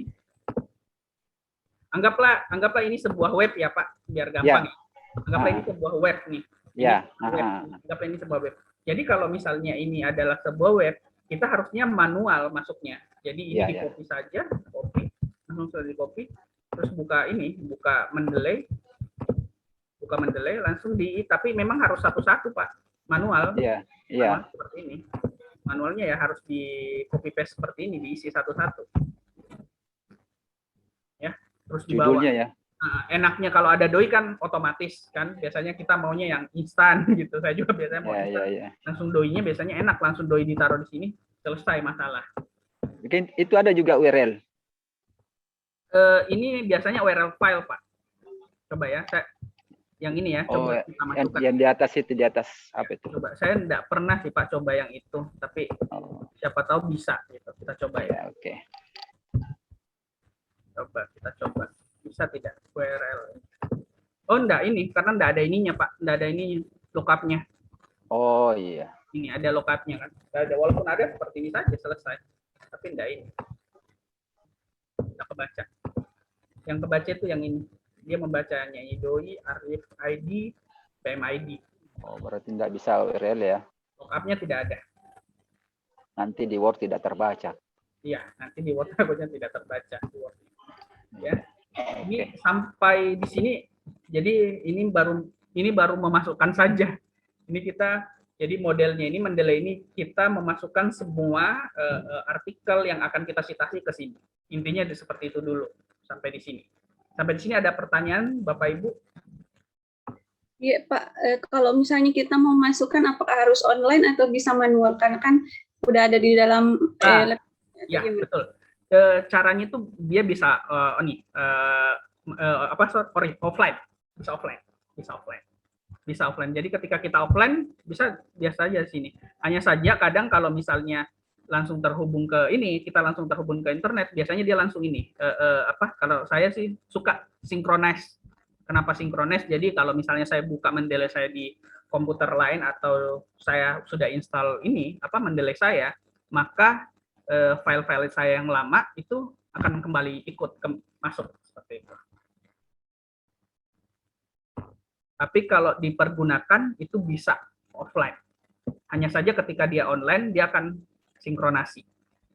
Anggaplah ini sebuah web ya, Pak, biar gampang. Ya. Anggaplah ini sebuah web nih. Ya. Anggaplah ini sebuah web. Jadi kalau misalnya ini adalah sebuah web, kita harusnya manual masuknya. Jadi ini di-copy saja, langsung di copy, terus buka Mendeley, langsung tapi memang harus satu-satu, Pak, manual. Iya. Manual seperti ini. Manualnya ya harus di copy paste seperti ini, diisi satu-satu. Ya, terus di bawah. Judulnya ya. Nah, enaknya kalau ada doi kan otomatis kan, biasanya kita maunya yang instan gitu. Saya juga biasanya mau instan. Langsung doinya biasanya enak, langsung doi ditaruh di sini, selesai masalah. Mungkin itu ada juga URL. Ini biasanya URL file, Pak. Coba ya, yang ini ya, coba kita masukkan. Yang di atas itu, di atas apa itu? Coba, saya enggak pernah sih, Pak, coba yang itu, tapi siapa tahu bisa gitu. Kita coba ya. Oke. Coba kita coba. Bisa tidak URL? Oh, enggak ini, karena enggak ada ininya, Pak. Enggak ada ini lookupnya. Oh iya. Ini ada lookupnya kan. Ada, walaupun ada seperti ini saja selesai. Tapi enggak ini. Enggak kebaca. Yang kebaca itu yang ini. Dia membacanya doi, arif ID, PMID. Oh, berarti enggak bisa URL ya. Lookupnya tidak ada. Nanti di Word tidak terbaca. Iya, nanti di Word takutnya tidak terbaca di Word. Ya. Ini sampai di sini. Jadi ini baru memasukkan saja. Ini kita jadi modelnya ini Mendeley ini kita memasukkan semua artikel yang akan kita citasi ke sini. Intinya seperti itu dulu sampai di sini. Sampai di sini ada pertanyaan Bapak Ibu? Iya Pak, kalau misalnya kita mau masukkan apakah harus online atau bisa manual? Karena kan udah ada di dalam ya betul. Caranya itu dia bisa offline, bisa offline. Jadi ketika kita offline bisa biasa aja di sini. Hanya saja kadang kalau misalnya langsung terhubung ke ini, kita langsung terhubung ke internet, biasanya dia langsung ini kalau saya sih suka synchronize. Kenapa synchronize? Jadi kalau misalnya saya buka Mendeley saya di komputer lain atau saya sudah install ini Mendeley saya, maka file-file saya yang lama itu akan kembali ikut masuk seperti itu. Tapi kalau dipergunakan itu bisa offline. Hanya saja ketika dia online dia akan sinkronasi.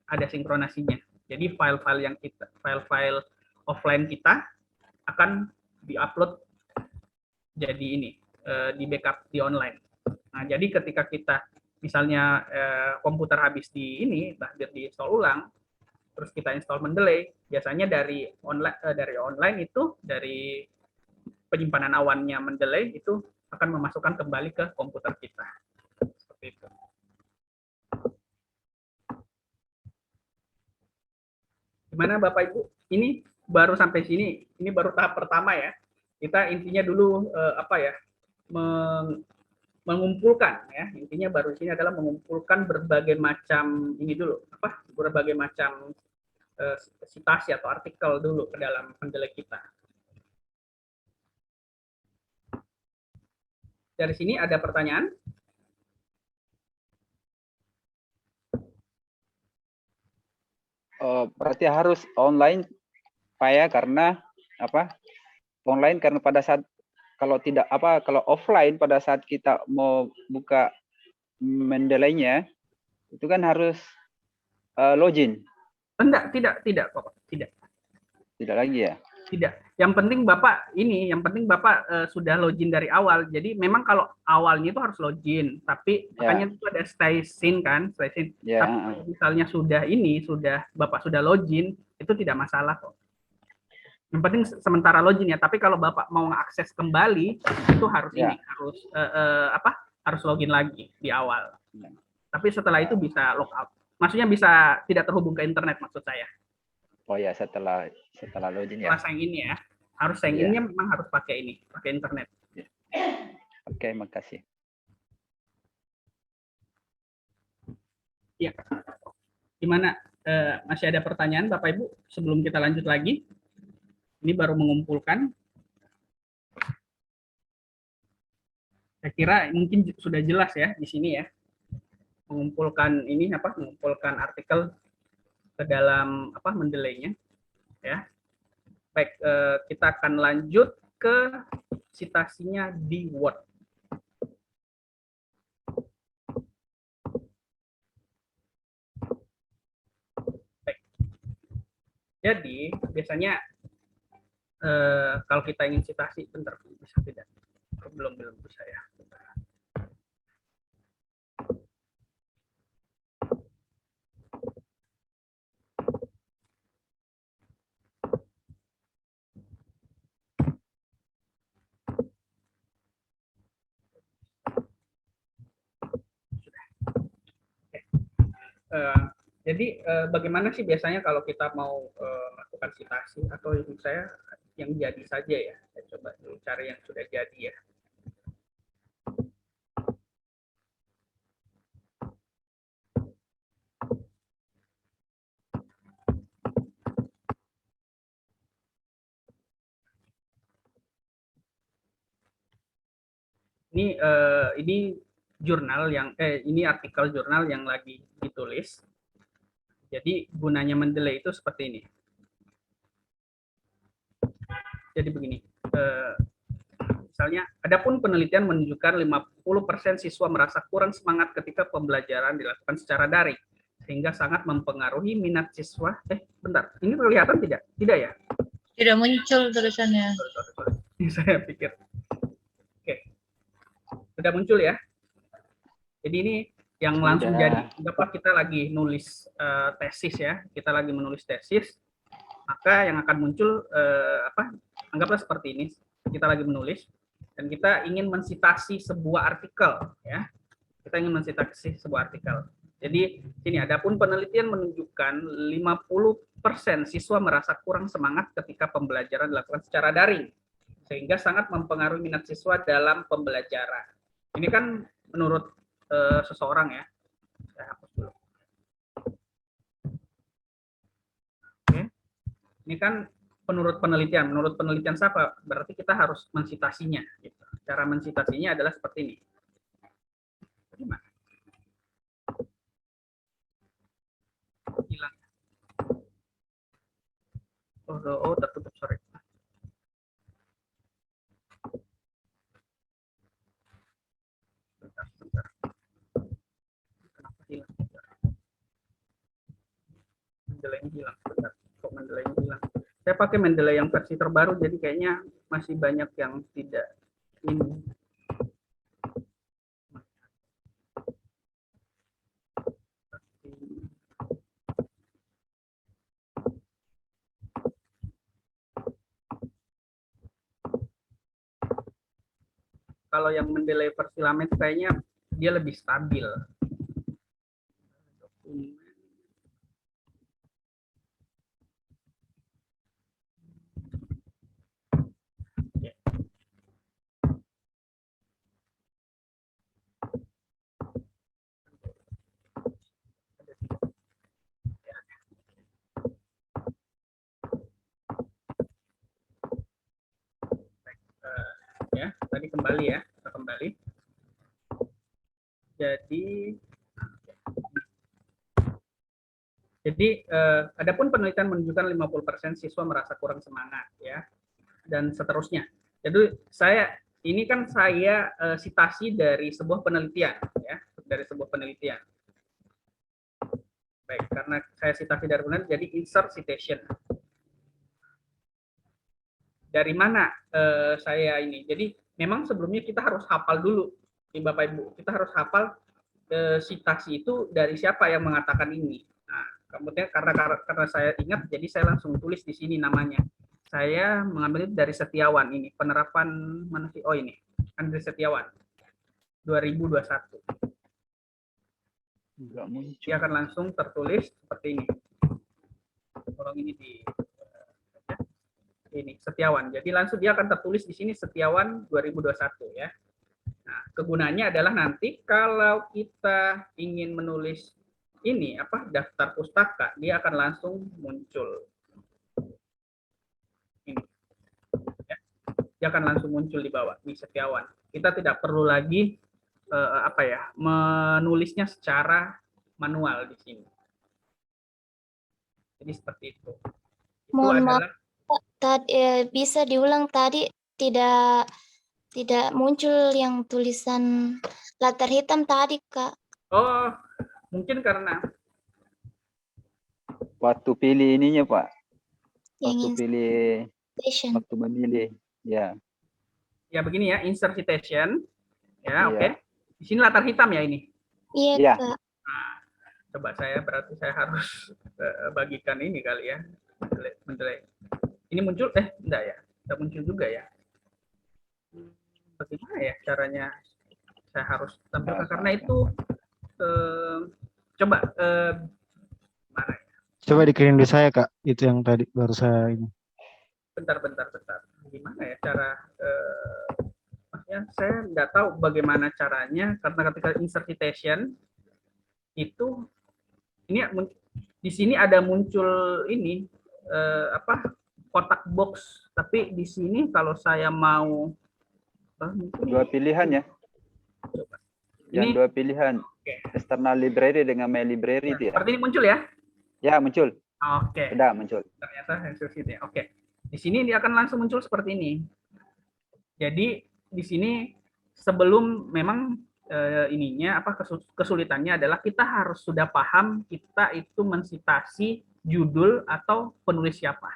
ada sinkronasinya. Jadi file-file offline kita akan diupload jadi ini, di backup di online. Nah, jadi ketika kita misalnya komputer habis di ini, di install ulang, terus kita install Mendeley, biasanya dari online itu, dari penyimpanan awannya Mendeley itu akan memasukkan kembali ke komputer kita. Seperti itu. Gimana Bapak Ibu? Ini baru sampai sini, ini baru tahap pertama ya. Kita intinya dulu mengumpulkan ya. Intinya baru sini adalah mengumpulkan berbagai macam ini dulu, berbagai macam citasi atau artikel dulu ke dalam Mendeley kita. Dari sini ada pertanyaan? Berarti harus online, Pak ya, karena online karena pada saat kalau offline pada saat kita mau buka Mendeley-nya itu kan harus login. Tidak, Bapak. Tidak lagi ya? Tidak. Yang penting Bapak sudah login dari awal. Jadi memang kalau awalnya itu harus login, tapi makanya itu ada stay sync kan, stay sync. Ya. Tapi kalau misalnya Bapak sudah login, itu tidak masalah kok. Yang penting sementara login ya, tapi kalau Bapak mau mengakses kembali itu harus harus login lagi di awal. Tapi setelah itu bisa logout. Maksudnya bisa tidak terhubung ke internet maksud saya. Oh ya, setelah login ya. Setelah sign in ya. Harus sign in-nya memang harus pakai internet. Oke, makasih. Ya. Gimana? Masih ada pertanyaan Bapak Ibu sebelum kita lanjut lagi? Ini baru mengumpulkan. Saya kira mungkin sudah jelas ya di sini ya. Mengumpulkan artikel ke dalam Mendeley-nya ya. Baik, kita akan lanjut ke citasinya di Word. Baik. Jadi biasanya kalau kita ingin citasi, bentar, bisa tidak? Belum bisa ya. Jadi bagaimana sih biasanya kalau kita mau melakukan citasi, atau saya yang jadi saja ya. Saya coba dulu cari yang sudah jadi ya. Ini jurnal ini artikel jurnal yang lagi ditulis. Jadi gunanya Mendeley itu seperti ini. Jadi begini, misalnya, adapun penelitian menunjukkan 50% siswa merasa kurang semangat ketika pembelajaran dilakukan secara daring, sehingga sangat mempengaruhi minat siswa. Bentar, ini kelihatan tidak? Tidak ya? Tidak muncul tulisannya. Sorry. Saya pikir. Oke. Sudah muncul ya? Jadi ini yang langsung jadi, Bapak kita lagi nulis tesis ya, kita lagi menulis tesis, maka yang akan muncul anggaplah seperti ini, kita lagi menulis dan kita ingin mensitasi sebuah artikel ya, kita ingin mensitasi sebuah artikel. Jadi sini, adapun penelitian menunjukkan 50% siswa merasa kurang semangat ketika pembelajaran dilakukan secara daring, sehingga sangat mempengaruhi minat siswa dalam pembelajaran. Ini kan menurut seseorang ya. Saya hapus dulu. Oke. Ini kan menurut penelitian siapa? Berarti kita harus mensitasinya. Gitu. Cara mensitasinya adalah seperti ini. Gimana? Hilang. Oh, tertutup, sorry. Bentar. Kenapa hilang? Mendeley hilang. Kok Mendeley hilang? Saya pakai Mendeley yang versi terbaru, jadi kayaknya masih banyak yang tidak ini. Kalau yang Mendeley versi lama itu kayaknya dia lebih stabil. Ya, tadi kembali ya, kita kembali. Jadi adapun penelitian menunjukkan 50% siswa merasa kurang semangat ya, dan seterusnya. Jadi ini kan saya sitasi dari sebuah penelitian ya, dari sebuah penelitian. Baik, karena saya sitasi dari penelitian, jadi insert citation. Dari mana saya ini? Jadi memang sebelumnya kita harus hafal dulu, Bapak Ibu. Kita harus hafal sitasi itu dari siapa yang mengatakan ini. Nah, kemudian karena saya ingat, jadi saya langsung tulis di sini namanya. Saya mengambil itu dari Setiawan ini, penerapan mana sih? Oh ini, Andre Setiawan, 2021. Dia akan langsung tertulis seperti ini. Tolong ini ini Setiawan. Jadi langsung dia akan tertulis di sini Setiawan 2021 ya. Nah, kegunaannya adalah nanti kalau kita ingin menulis ini daftar pustaka, dia akan langsung muncul. Ini. Ya. Dia akan langsung muncul di bawah di Setiawan. Kita tidak perlu lagi menulisnya secara manual di sini. Jadi seperti itu. Mohon maaf, bisa diulang tadi tidak muncul yang tulisan latar hitam tadi, Kak. Oh, mungkin karena waktu pilih ininya, Pak. Yang Waktu memilih, ya. Ya begini ya, insert citation. Ya, oke. Di sini latar hitam ya ini. Iya, Kak. Nah, coba berarti saya harus bagikan ini kali ya. Mendeley. Ini muncul, enggak ya? Enggak muncul juga ya. Bagaimana ya caranya saya harus tampilkan, karena itu coba mana ya? Coba dikirim di saya, Kak, itu yang tadi baru saya ini. Bentar. Gimana ya cara maksudnya saya nggak tahu bagaimana caranya, karena ketika insert citation itu ini di sini ada muncul ini kotak box, tapi di sini kalau saya mau dua pilihan ya. Coba. Yang dua pilihan. External library dengan my library ya. Seperti ini muncul ya? Ya, muncul. Oke. Sudah muncul. Ternyata ini. Oke. Di sini dia akan langsung muncul seperti ini. Jadi di sini sebelum memang kesulitannya adalah kita harus sudah paham kita itu mensitasi judul atau penulis siapa.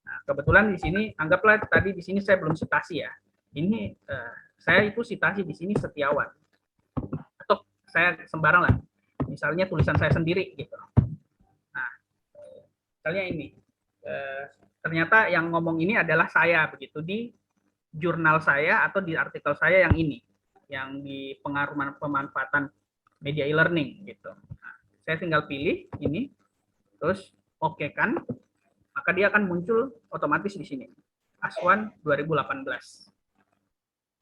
Nah, kebetulan di sini anggaplah tadi di sini saya belum citasi ya. Ini saya itu citasi di sini Setiawan. Atau saya sembarang lah. Misalnya tulisan saya sendiri gitu. Nah, misalnya ini ternyata yang ngomong ini adalah saya begitu di jurnal saya atau di artikel saya yang ini, yang di pengaruh pemanfaatan media e-learning gitu. Nah, saya tinggal pilih ini, terus oke kan, maka dia akan muncul otomatis di sini. Aswan 2018.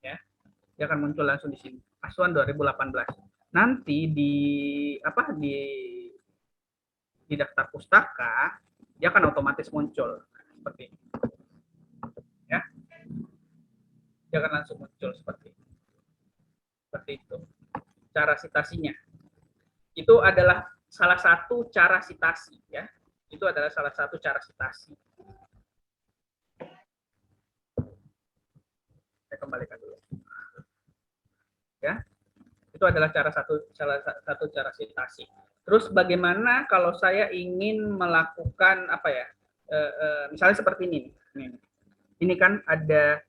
Ya. Dia akan muncul langsung di sini. Aswan 2018. Nanti di daftar pustaka dia akan otomatis muncul seperti ini. Ya. Dia akan langsung muncul seperti itu. Cara citasinya. Itu adalah salah satu cara citasi ya. Itu adalah salah satu cara citasi. Saya kembalikan dulu. Ya. Itu adalah salah satu cara citasi. Terus bagaimana kalau saya ingin melakukan apa ya? Misalnya seperti ini. Ini kan ada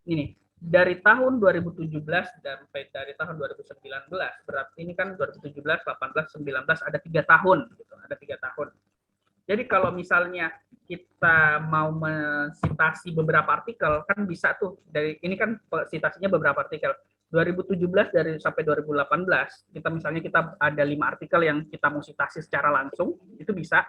ini dari tahun 2017 sampai dari tahun 2019. Berarti ini kan 2017, 18, 19 ada 3 tahun gitu. Ada 3 tahun. Jadi kalau misalnya kita mau mensitasi beberapa artikel kan bisa tuh dari ini kan citasinya beberapa artikel. 2017 dari sampai 2018 kita ada 5 artikel yang kita mau citasi secara langsung, itu bisa.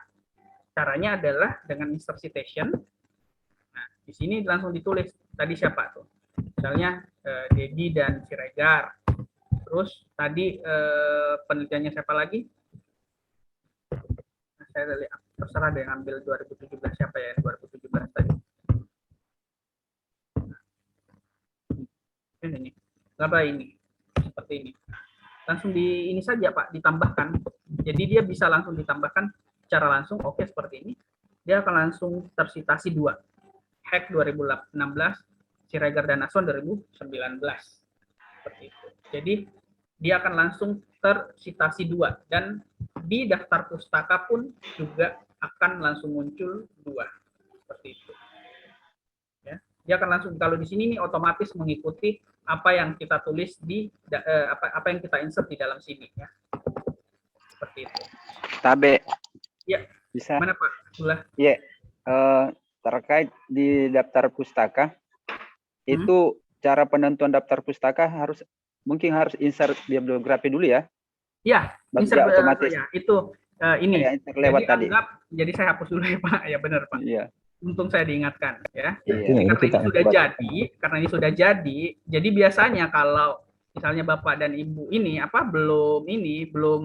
Caranya adalah dengan insert citation. Nah, di sini langsung ditulis tadi siapa tuh. Misalnya Dedi dan Siregar. Terus tadi penelitiannya siapa lagi? Nah, saya lihat terserah deh ngambil 2017 siapa ya 2017 tadi. Ini. Apa ini? Seperti ini. Langsung di ini saja Pak, ditambahkan. Jadi dia bisa langsung ditambahkan secara langsung, oke seperti ini. Dia akan langsung tersitasi 2. Hack 2016, Siregar dan Naswan 2019. Seperti itu. Jadi dia akan langsung tersitasi 2 dan di daftar pustaka pun juga akan langsung muncul 2. Seperti itu. Ya. Dia akan langsung kalau di sini nih otomatis mengikuti apa yang kita tulis di apa yang kita insert di dalam sini ya. Seperti itu. Tabe. Ya. Bisa. Mana Pak? Ulah. Ya. Terkait di daftar pustaka itu cara penentuan daftar pustaka mungkin harus insert bibliografi dulu ya. Ya, insert otomatis. Ya, itu ini. Ya, lewat tadi. Jadi saya hapus dulu ya Pak. Ya benar Pak. Iya. Untung saya diingatkan ya. Iya. Karena ini sudah jadi, jadi biasanya kalau misalnya Bapak dan Ibu ini belum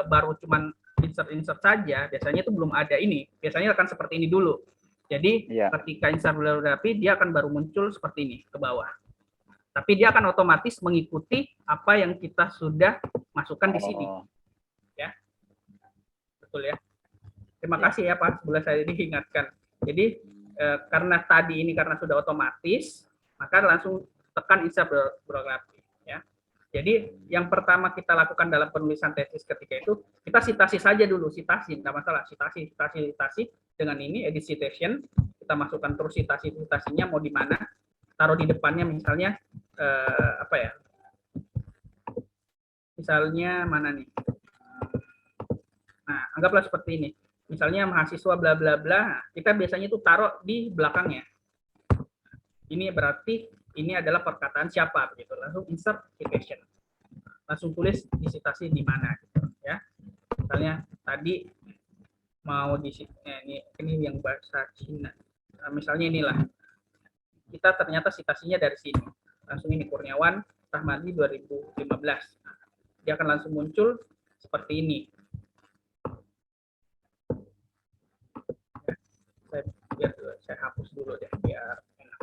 baru cuman insert saja, biasanya itu belum ada ini. Biasanya akan seperti ini dulu. Jadi ketika insert bibliografi dia akan baru muncul seperti ini ke bawah. Tapi dia akan otomatis mengikuti apa yang kita sudah masukkan di sini. Ya. Betul ya. Terima kasih ya Pak, boleh saya diingatkan. Jadi karena tadi ini karena sudah otomatis, maka langsung tekan insert bibliografi ya. Jadi yang pertama kita lakukan dalam penulisan tesis ketika itu kita citasi saja dulu, citasi enggak masalah, citasi dengan ini edit citation, kita masukkan terus citasinya mau di mana, taruh di depannya misalnya apa ya? Misalnya mana nih? Nah, anggaplah seperti ini. Misalnya mahasiswa bla bla bla, kita biasanya itu taruh di belakangnya. Ini berarti ini adalah perkataan siapa begitu. Langsung insert citation. Langsung tulis di citasi di mana gitu ya. Misalnya tadi mau di ini yang bahasa Cina. Nah, misalnya inilah. Kita ternyata citasinya dari sini. Langsung ini Kurniawan Rahmadi 2015. Nah, dia akan langsung muncul seperti ini. Saya hapus dulu deh biar enak.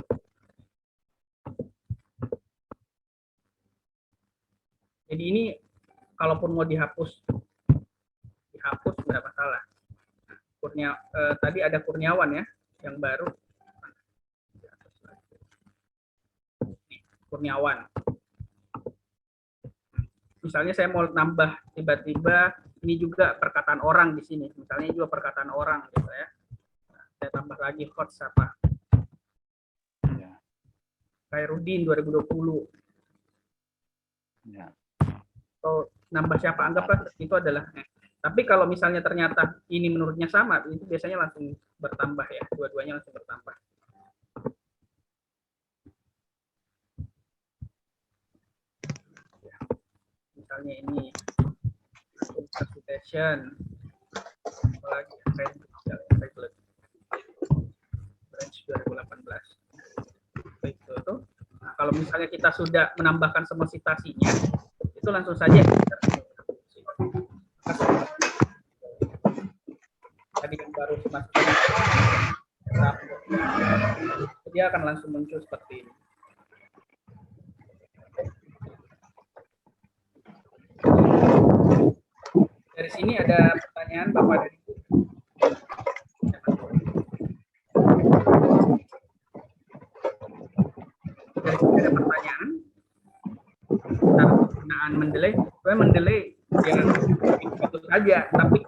Jadi ini kalaupun mau dihapus nggak masalah. Tadi ada Kurniawan ya yang baru. Kurniawan. Misalnya saya mau nambah tiba-tiba ini juga perkataan orang di sini. Misalnya juga perkataan orang gitu ya. Saya tambah lagi hot siapa? Ya. Khairuddin 2020. Ya. Atau nambah siapa? Anggaplah itu adalah. Tapi kalau misalnya ternyata ini menurutnya sama, itu biasanya langsung bertambah ya. Dua-duanya langsung bertambah. Ya. Misalnya ini interpretation. Apalagi range 2018. Baik, itu. Nah, kalau misalnya kita sudah menambahkan semua citasinya, itu langsung saja tadi kan baru masukkan, dia akan langsung muncul seperti ini. Dari sini ada pertanyaan Bapak dari ada pertanyaan tentang penggunaan mendelay. Mendelay jangan saja, tapi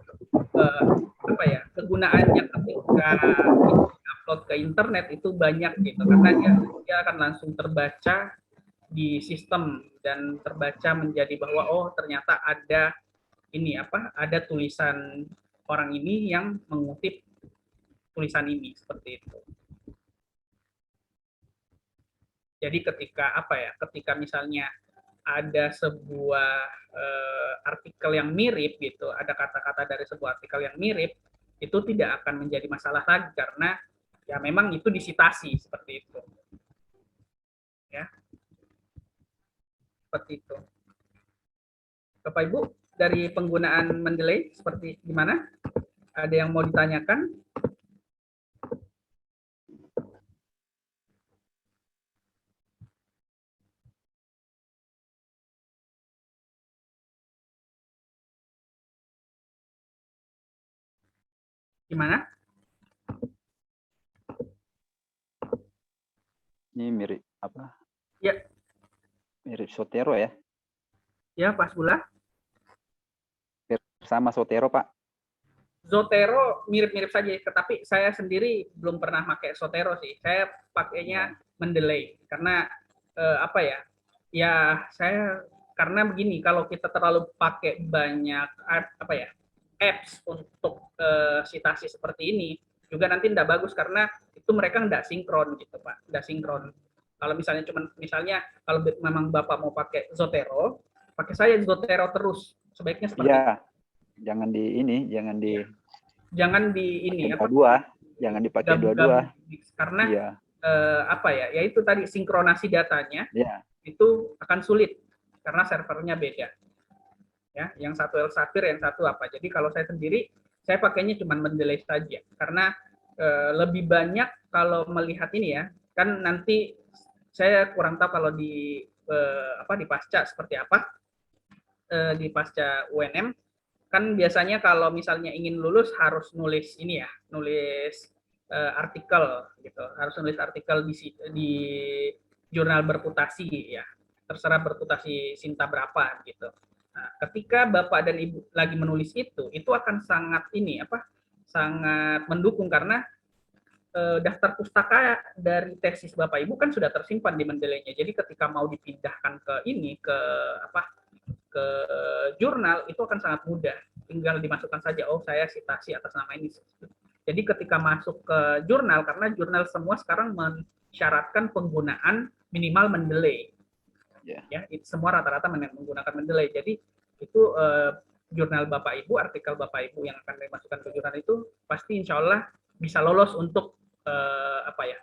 apa ya, kegunaannya ketika upload ke internet itu banyak gitu, karena dia akan langsung terbaca di sistem dan terbaca menjadi bahwa oh ternyata ada ini apa, ada tulisan orang ini yang mengutip tulisan ini, seperti itu. Jadi ketika apa ya, ketika misalnya ada sebuah artikel yang mirip gitu, ada kata-kata dari sebuah artikel yang mirip, itu tidak akan menjadi masalah lagi karena ya memang itu disitasi, seperti itu. Ya. Seperti itu. Bapak Ibu, dari penggunaan Mendeley seperti gimana? Ada yang mau ditanyakan? Gimana? Ini mirip apa? Ya. Mirip Zotero ya? Ya, Pak Sula. Sama Zotero, Pak. Zotero mirip-mirip saja, tetapi saya sendiri belum pernah pakai Zotero sih. Saya pakainya Mendeley karena apa ya? Ya saya karena begini, kalau kita terlalu pakai banyak apa ya apps untuk citasi seperti ini juga nanti tidak bagus karena itu mereka tidak sinkron gitu Pak, tidak sinkron. Kalau misalnya kalau memang Bapak mau pakai Zotero, pakai saya Zotero terus, sebaiknya seperti itu. Jangan di ini, jangan di ini apa? Dua, jangan dipakai dua-dua. Karena apa ya? Ya itu tadi sinkronasi datanya. Ya. Itu akan sulit karena servernya beda. Ya, yang satu Elsevier, yang satu apa. Jadi kalau saya sendiri, saya pakainya cuma Mendeley saja karena lebih banyak kalau melihat ini ya. Kan nanti saya kurang tahu kalau di di pasca seperti apa. Di pasca UNM kan biasanya kalau misalnya ingin lulus harus nulis ini ya, nulis artikel gitu, harus nulis artikel di jurnal berputasi ya, terserah berputasi Sinta berapa gitu. Nah, ketika Bapak dan Ibu lagi menulis itu akan sangat ini apa, sangat mendukung karena daftar pustaka dari tesis Bapak Ibu kan sudah tersimpan di Mendeley-nya. Jadi ketika mau dipindahkan ke ini ke jurnal itu akan sangat mudah, tinggal dimasukkan saja oh saya citasi atas nama ini. Jadi ketika masuk ke jurnal, karena jurnal semua sekarang mensyaratkan penggunaan minimal Mendeley, ya itu semua rata-rata menggunakan Mendeley. Jadi itu jurnal Bapak Ibu, artikel Bapak Ibu yang akan dimasukkan ke jurnal itu pasti insya Allah bisa lolos untuk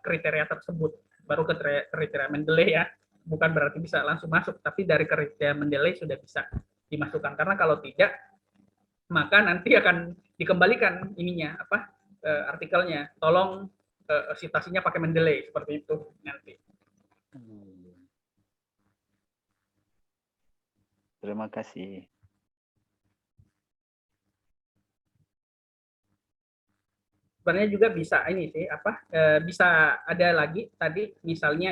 kriteria tersebut, baru kriteria Mendeley ya. Bukan berarti bisa langsung masuk, tapi dari kriteria Mendeley sudah bisa dimasukkan. Karena kalau tidak, maka nanti akan dikembalikan ininya artikelnya. Tolong citasinya pakai Mendeley seperti itu nanti. Terima kasih. Sebenarnya juga bisa ini sih bisa ada lagi tadi misalnya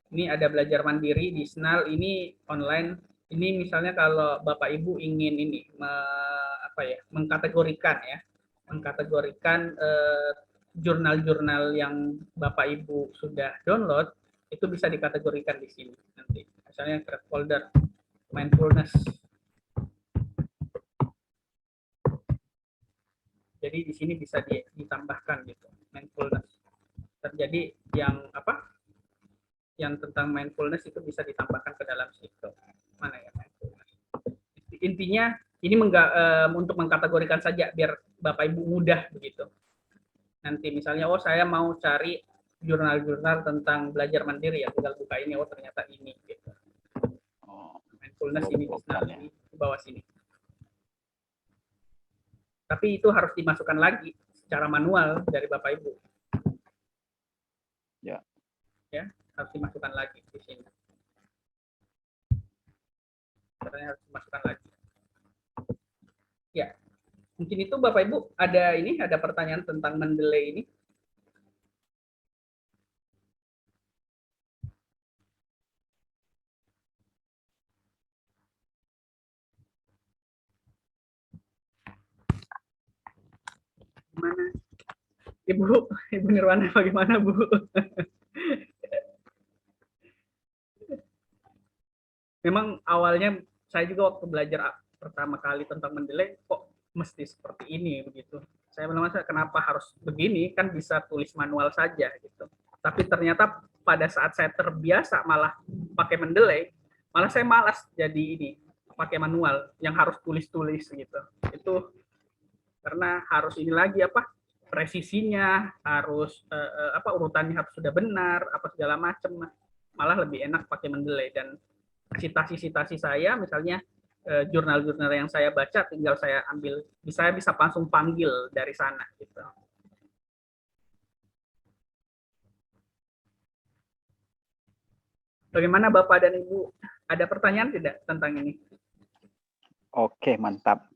ini ada belajar mandiri di SNAL ini online. Ini misalnya kalau Bapak Ibu ingin ini mengkategorikan jurnal-jurnal yang Bapak Ibu sudah download itu bisa dikategorikan di sini nanti. Misalnya folder mindfulness. Jadi di sini bisa ditambahkan gitu mindfulness. Terjadi yang tentang mindfulness itu bisa ditambahkan ke dalam situ. Mana ya mindfulness? Intinya ini untuk mengkategorikan saja biar Bapak Ibu mudah begitu. Nanti misalnya saya mau cari jurnal-jurnal tentang belajar mandiri ya, tinggal buka ini ternyata ini gitu. Mindfulness ini di bawah sini. Tapi itu harus dimasukkan lagi secara manual dari Bapak Ibu. Ya, harus dimasukkan lagi di sini. Caranya harus dimasukkan lagi. Ya, mungkin itu Bapak Ibu ada pertanyaan tentang Mendeley ini. Gimana? Ibu Nirwana bagaimana, Bu? Memang awalnya saya juga waktu belajar pertama kali tentang mendelay kok mesti seperti ini begitu. Saya bilang, kenapa harus begini, kan bisa tulis manual saja gitu. Tapi ternyata pada saat saya terbiasa malah pakai mendelay, malah saya malas jadi ini pakai manual yang harus tulis-tulis gitu. Itu karena harus ini lagi presisinya harus urutannya harus sudah benar segala macam, malah lebih enak pakai mendelay. Dan citasi saya misalnya jurnal-jurnal yang saya baca tinggal saya ambil, saya bisa langsung panggil dari sana gitu. Bagaimana Bapak dan Ibu? Ada pertanyaan tidak tentang ini? Oke, mantap.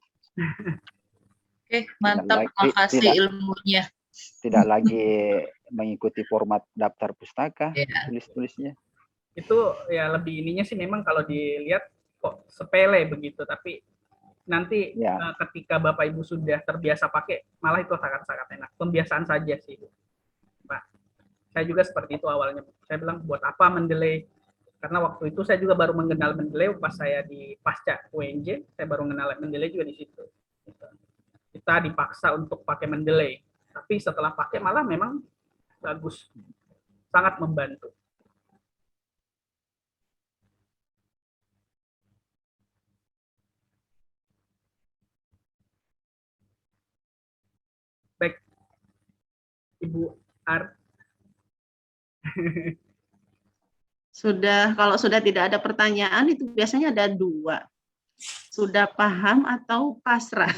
Oke, mantap. Makasih ilmunya. Tidak lagi mengikuti format daftar pustaka, tulis-tulisnya. Itu ya lebih ininya sih memang kalau dilihat kok sepele begitu, tapi nanti ketika Bapak Ibu sudah terbiasa pakai, malah itu sangat-sangat enak. Pembiasaan saja sih, Pak. Saya juga seperti itu awalnya. Saya bilang buat apa mendelay? Karena waktu itu saya juga baru mengenal mendelay pas saya di pasca UNJ, saya baru mengenal mendelay juga di situ. Kita dipaksa untuk pakai mendelay, tapi setelah pakai malah memang bagus, sangat membantu. Baik, Ibu Ar. Kalau sudah tidak ada pertanyaan itu biasanya ada dua. Sudah paham atau pasrah?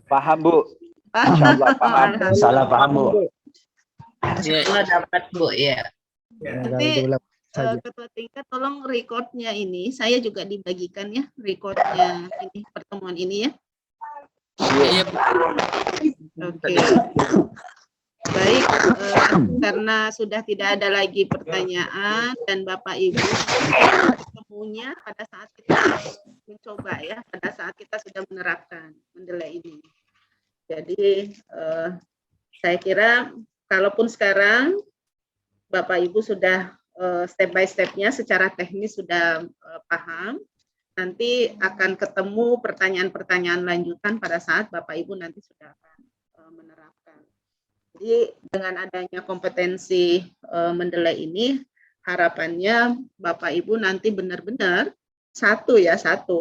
Paham, Bu. Insyaallah paham. Salah paham, Bu. Salah dapat, Bu, ya. Nanti Ketua Tingkat tolong recordnya ini, saya juga dibagikan ya, recordnya ini, pertemuan ini ya. Iya, Oke. Baik, karena sudah tidak ada lagi pertanyaan dan Bapak Ibu ketemunya pada saat kita mencoba ya, pada saat kita sudah menerapkan mendelay ini. Jadi saya kira kalaupun sekarang Bapak Ibu sudah step by step-nya secara teknis sudah paham, nanti akan ketemu pertanyaan-pertanyaan lanjutan pada saat Bapak Ibu nanti sudah akan menerapkan. Jadi dengan adanya kompetensi mendelay ini, harapannya Bapak Ibu nanti benar-benar satu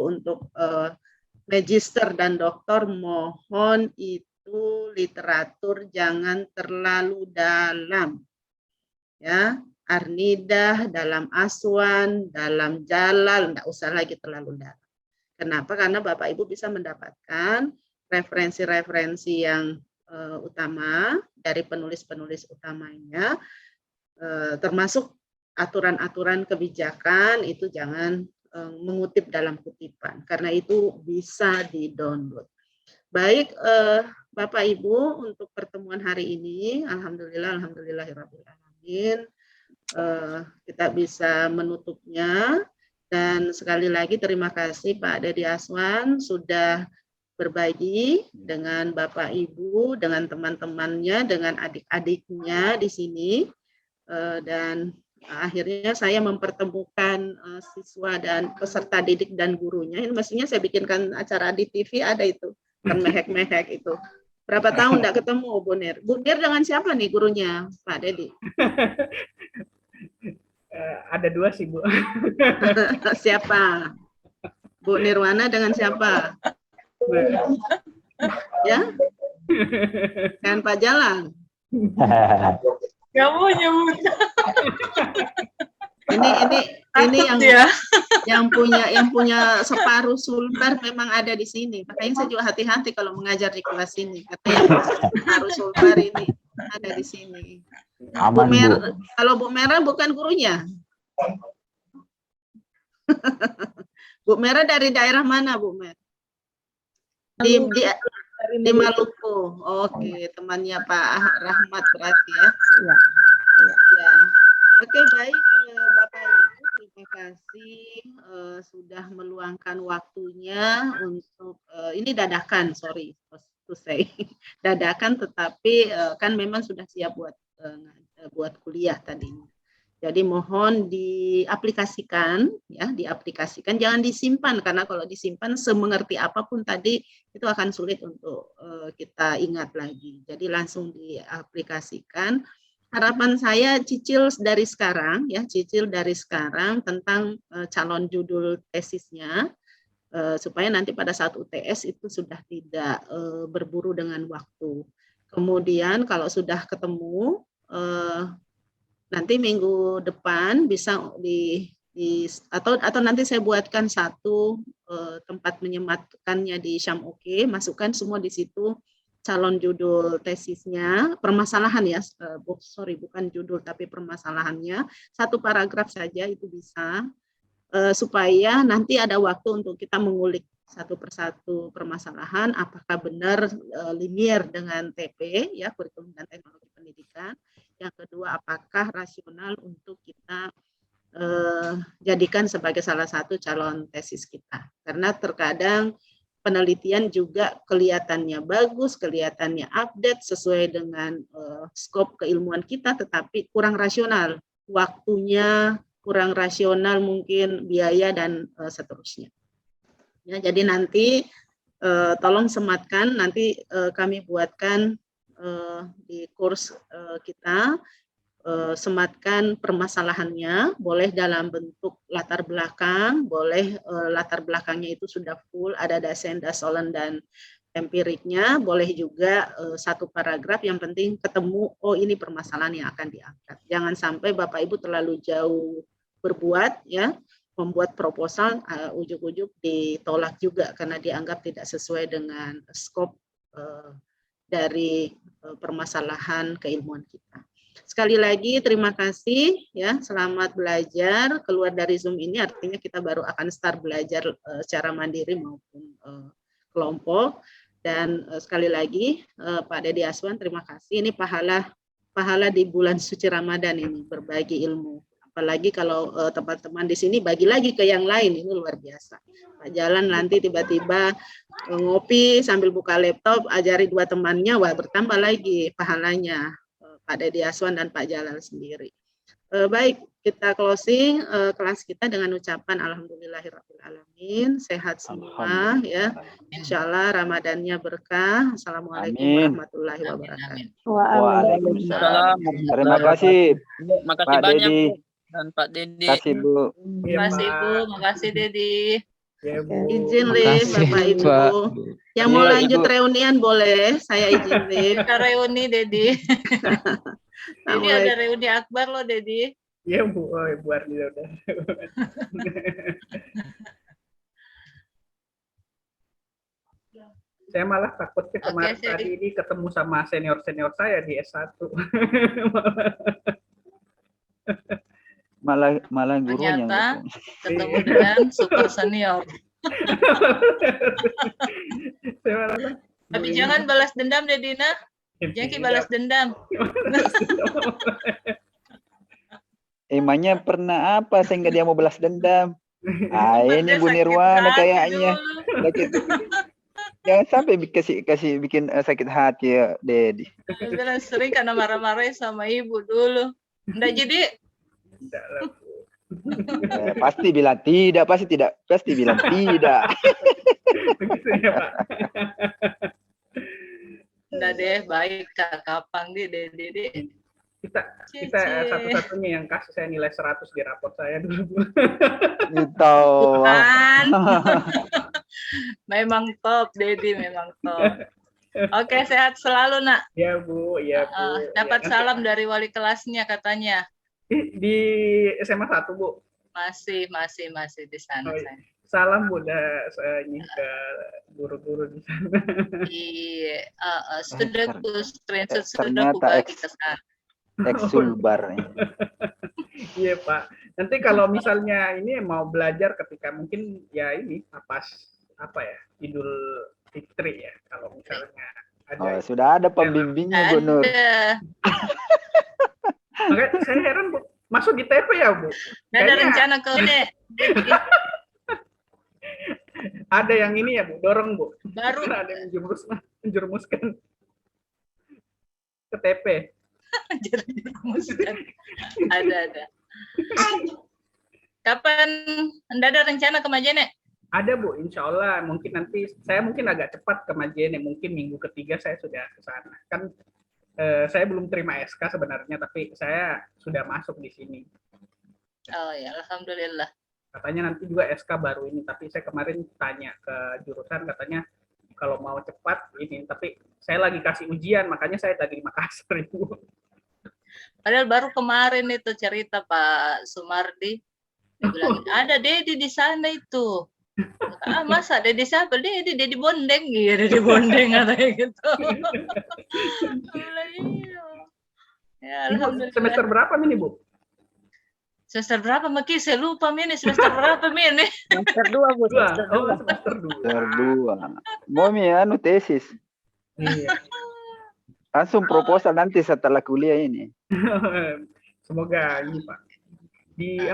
untuk magister dan doktor, mohon itu literatur jangan terlalu dalam. Ya, Arnidah, dalam Aswan, dalam Jalal, enggak usah lagi terlalu dalam. Kenapa? Karena Bapak Ibu bisa mendapatkan referensi-referensi yang utama dari penulis-penulis utamanya, termasuk aturan-aturan kebijakan itu jangan mengutip dalam kutipan, karena itu bisa di-download. Baik, Bapak Ibu, untuk pertemuan hari ini, alhamdulillahirabbil alamin, kita bisa menutupnya. Dan sekali lagi terima kasih Pak Dedi Aswan sudah berbagi dengan Bapak Ibu, dengan teman-temannya, dengan adik-adiknya di sini, dan akhirnya saya mempertemukan siswa dan peserta didik dan gurunya. Ini mestinya saya bikinkan acara di TV, ada itu kan mehek-mehek itu. Berapa tahun enggak ketemu Bu Nir? Bu Nir dengan siapa nih gurunya Pak Dedi? Ada dua sih, Bu. Siapa? Bu Nirwana dengan siapa? Ya, kan Pak Jalan. Nggak mau nyebut. Ini yang punya separuh sulbar memang ada di sini. Makanya saya juga hati-hati kalau mengajar di kelas ini. Katanya separuh sulbar ini ada di sini. Aman, Bu Mer, kalau Bu Merah bukan gurunya. Bu Merah dari daerah mana, Bu Merah? Di Maluku. Oke, temannya Pak Rahmat berarti ya. Ya. Oke, baik Bapak Ibu, terima kasih sudah meluangkan waktunya untuk ini dadakan, sorry. to say dadakan, tetapi kan memang sudah siap buat kuliah tadinya. Jadi mohon diaplikasikan, ya, diaplikasikan, jangan disimpan, karena kalau disimpan semengerti apapun tadi itu akan sulit untuk kita ingat lagi. Jadi langsung diaplikasikan. Harapan saya cicil dari sekarang, ya, cicil dari sekarang tentang calon judul tesisnya, supaya nanti pada saat UTS itu sudah tidak berburu dengan waktu. Kemudian kalau sudah ketemu, nanti minggu depan bisa atau nanti saya buatkan satu tempat menyematkannya di Syam Oke, masukkan semua di situ calon judul tesisnya, permasalahan ya, bukan judul tapi permasalahannya, satu paragraf saja itu bisa, supaya nanti ada waktu untuk kita mengulik satu persatu permasalahan, apakah benar linear dengan TP, ya, kurikulum dan teknologi pendidikan. Yang kedua, apakah rasional untuk kita jadikan sebagai salah satu calon tesis kita. Karena terkadang penelitian juga kelihatannya bagus, kelihatannya update sesuai dengan skop keilmuan kita, tetapi kurang rasional. Waktunya kurang rasional, mungkin biaya, dan seterusnya. Ya, jadi nanti tolong sematkan, nanti kami buatkan di kurs kita, sematkan permasalahannya, boleh dalam bentuk latar belakang, boleh latar belakangnya itu sudah full, ada dasen, dasolen, dan empiriknya, boleh juga satu paragraf, yang penting ketemu, oh ini permasalahan yang akan diangkat. Jangan sampai Bapak Ibu terlalu jauh berbuat, ya, membuat proposal, ujuk-ujuk ditolak juga karena dianggap tidak sesuai dengan skop dari permasalahan keilmuan kita. Sekali lagi terima kasih, ya, selamat belajar. Keluar dari Zoom ini artinya kita baru akan start belajar secara mandiri maupun kelompok. Dan sekali lagi Pak Dedi Aswan, terima kasih. Ini pahala di bulan suci Ramadan ini, berbagi ilmu. Apalagi kalau teman-teman di sini bagi lagi ke yang lain, ini luar biasa. Pak Jalan nanti tiba-tiba ngopi sambil buka laptop, ajari dua temannya, wah bertambah lagi pahalanya, Pak Dedi Aswan dan Pak Jalal sendiri. Baik, kita closing kelas kita dengan ucapan alhamdulillahirrahmanirrahim, sehat semua, ya. Insyaallah Ramadannya berkah. Assalamualaikum warahmatullahi wabarakatuh. Waalaikumsalam. Terima kasih. Makasih Pak banyak Dedi. Bu dan Pak Dedi. Terima kasih Bu. Terima kasih Bu, makasih Dedi. Ya, Bu. Izin Lih, Bapak Ibu. Pak. Yang mau Iya, lanjut Ibu. reunian boleh, saya izin Lih. Kita reuni Dedi. Ini ada reuni akbar loh Dedi. Iya Bu, oh, Bu Ardi udah. Saya malah takutnya kemarin tadi ini ketemu sama senior-senior saya di S1. malah gurunya. Ternyata ketemu dengan super senior. Tapi jangan balas dendam Dedina. Jangan balas dendam. Emangnya pernah apa sehingga dia mau balas dendam? Ah, ini Bu Nirwana kayaknya. Jangan sampai kasih bikin sakit hati ya, Dedi. Sering karena marah-marah sama ibu dulu. Nggak jadi. Pasti bilang tidak, pasti bilang tidak. Begitu ya, Pak. Udah deh, baik Kak Kapang Dedi. Kita satu-satunya yang kasih saya nilai 100 di raport saya dulu. Itu. Memang top, Dedi, memang top. Oke, sehat selalu, Nak. Ya, Bu. Ya, Bu. Dapat ya, salam dari wali kelasnya katanya. Di SMA 1, Bu. Masih di sana. Oh, iya. Salam Bunda ini ke guru-guru di sana. Iya, sudah ku screenshot, sudah ku bagi ke sana. Eksulbar. Iya Pak. Nanti kalau misalnya ini mau belajar ketika mungkin ya ini apa ya Idul Fitri ya kalau misalnya ada. Oh, sudah ada pembimbingnya Bu Nur. Makanya saya heran Bu, masuk di TP ya Bu? Nggak ada rencana ke Ada yang ini ya, Bu, dorong, Bu. Baru. Ada yang menjerumuskan ke TP. Menjerumuskan. Ada. Kapan Anda ada rencana ke Majene? Ada, Bu, insya Allah. Mungkin nanti, saya mungkin agak cepat ke Majene. Mungkin minggu ketiga saya sudah ke sana. Kan saya belum terima SK sebenarnya, tapi saya sudah masuk di sini. Oh ya, alhamdulillah. Katanya nanti juga SK baru ini, tapi saya kemarin tanya ke jurusan, katanya kalau mau cepat ini, tapi saya lagi kasih ujian, makanya saya tadi di Makassar, Ibu. Padahal baru kemarin itu cerita Pak Sumardi, dia bilang ada Dedi di sana itu. Masa Dedi siapa? Dedi Bondeng, iya Dedi Bondeng katanya gitu. Ya, alhamdulillah. Semester berapa ini, Bu? Semester berapa Maki? Saya lupa ini semester berapa ini? Semester 2, Bu. Semester 2. Oh, semester 2. Semester 2. Mau anu tesis. Iya. Langsung proposal nanti setelah kuliah ini. Semoga ini, Pak. Di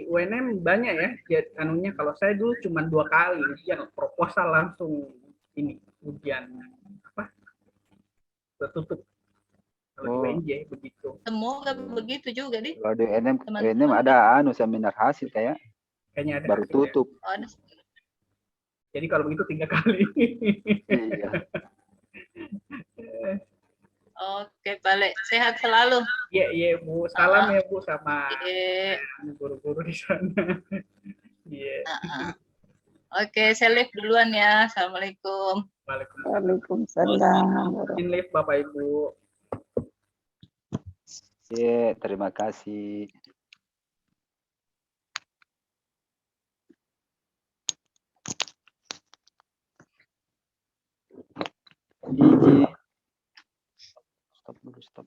UNM banyak ya anunya. Kalau saya dulu cuma 2 kali ujian proposal langsung ini ujian tertutup. Kalau di UNJ begitu. Semoga begitu juga nih. Kalau di UNM ada seminar hasil kayaknya ada. Baru tutup. Oh, ada. Jadi kalau begitu 3 kali. Iya. Oke, balik. Sehat selalu. Iya, Bu. Salam ya, Bu, sama Iya. guru-guru di sana. Iya. Oke, saya live duluan ya. Assalamualaikum. Waalaikumsalam. Izin live Bapak Ibu. Iya, terima kasih. Stop dulu, stop.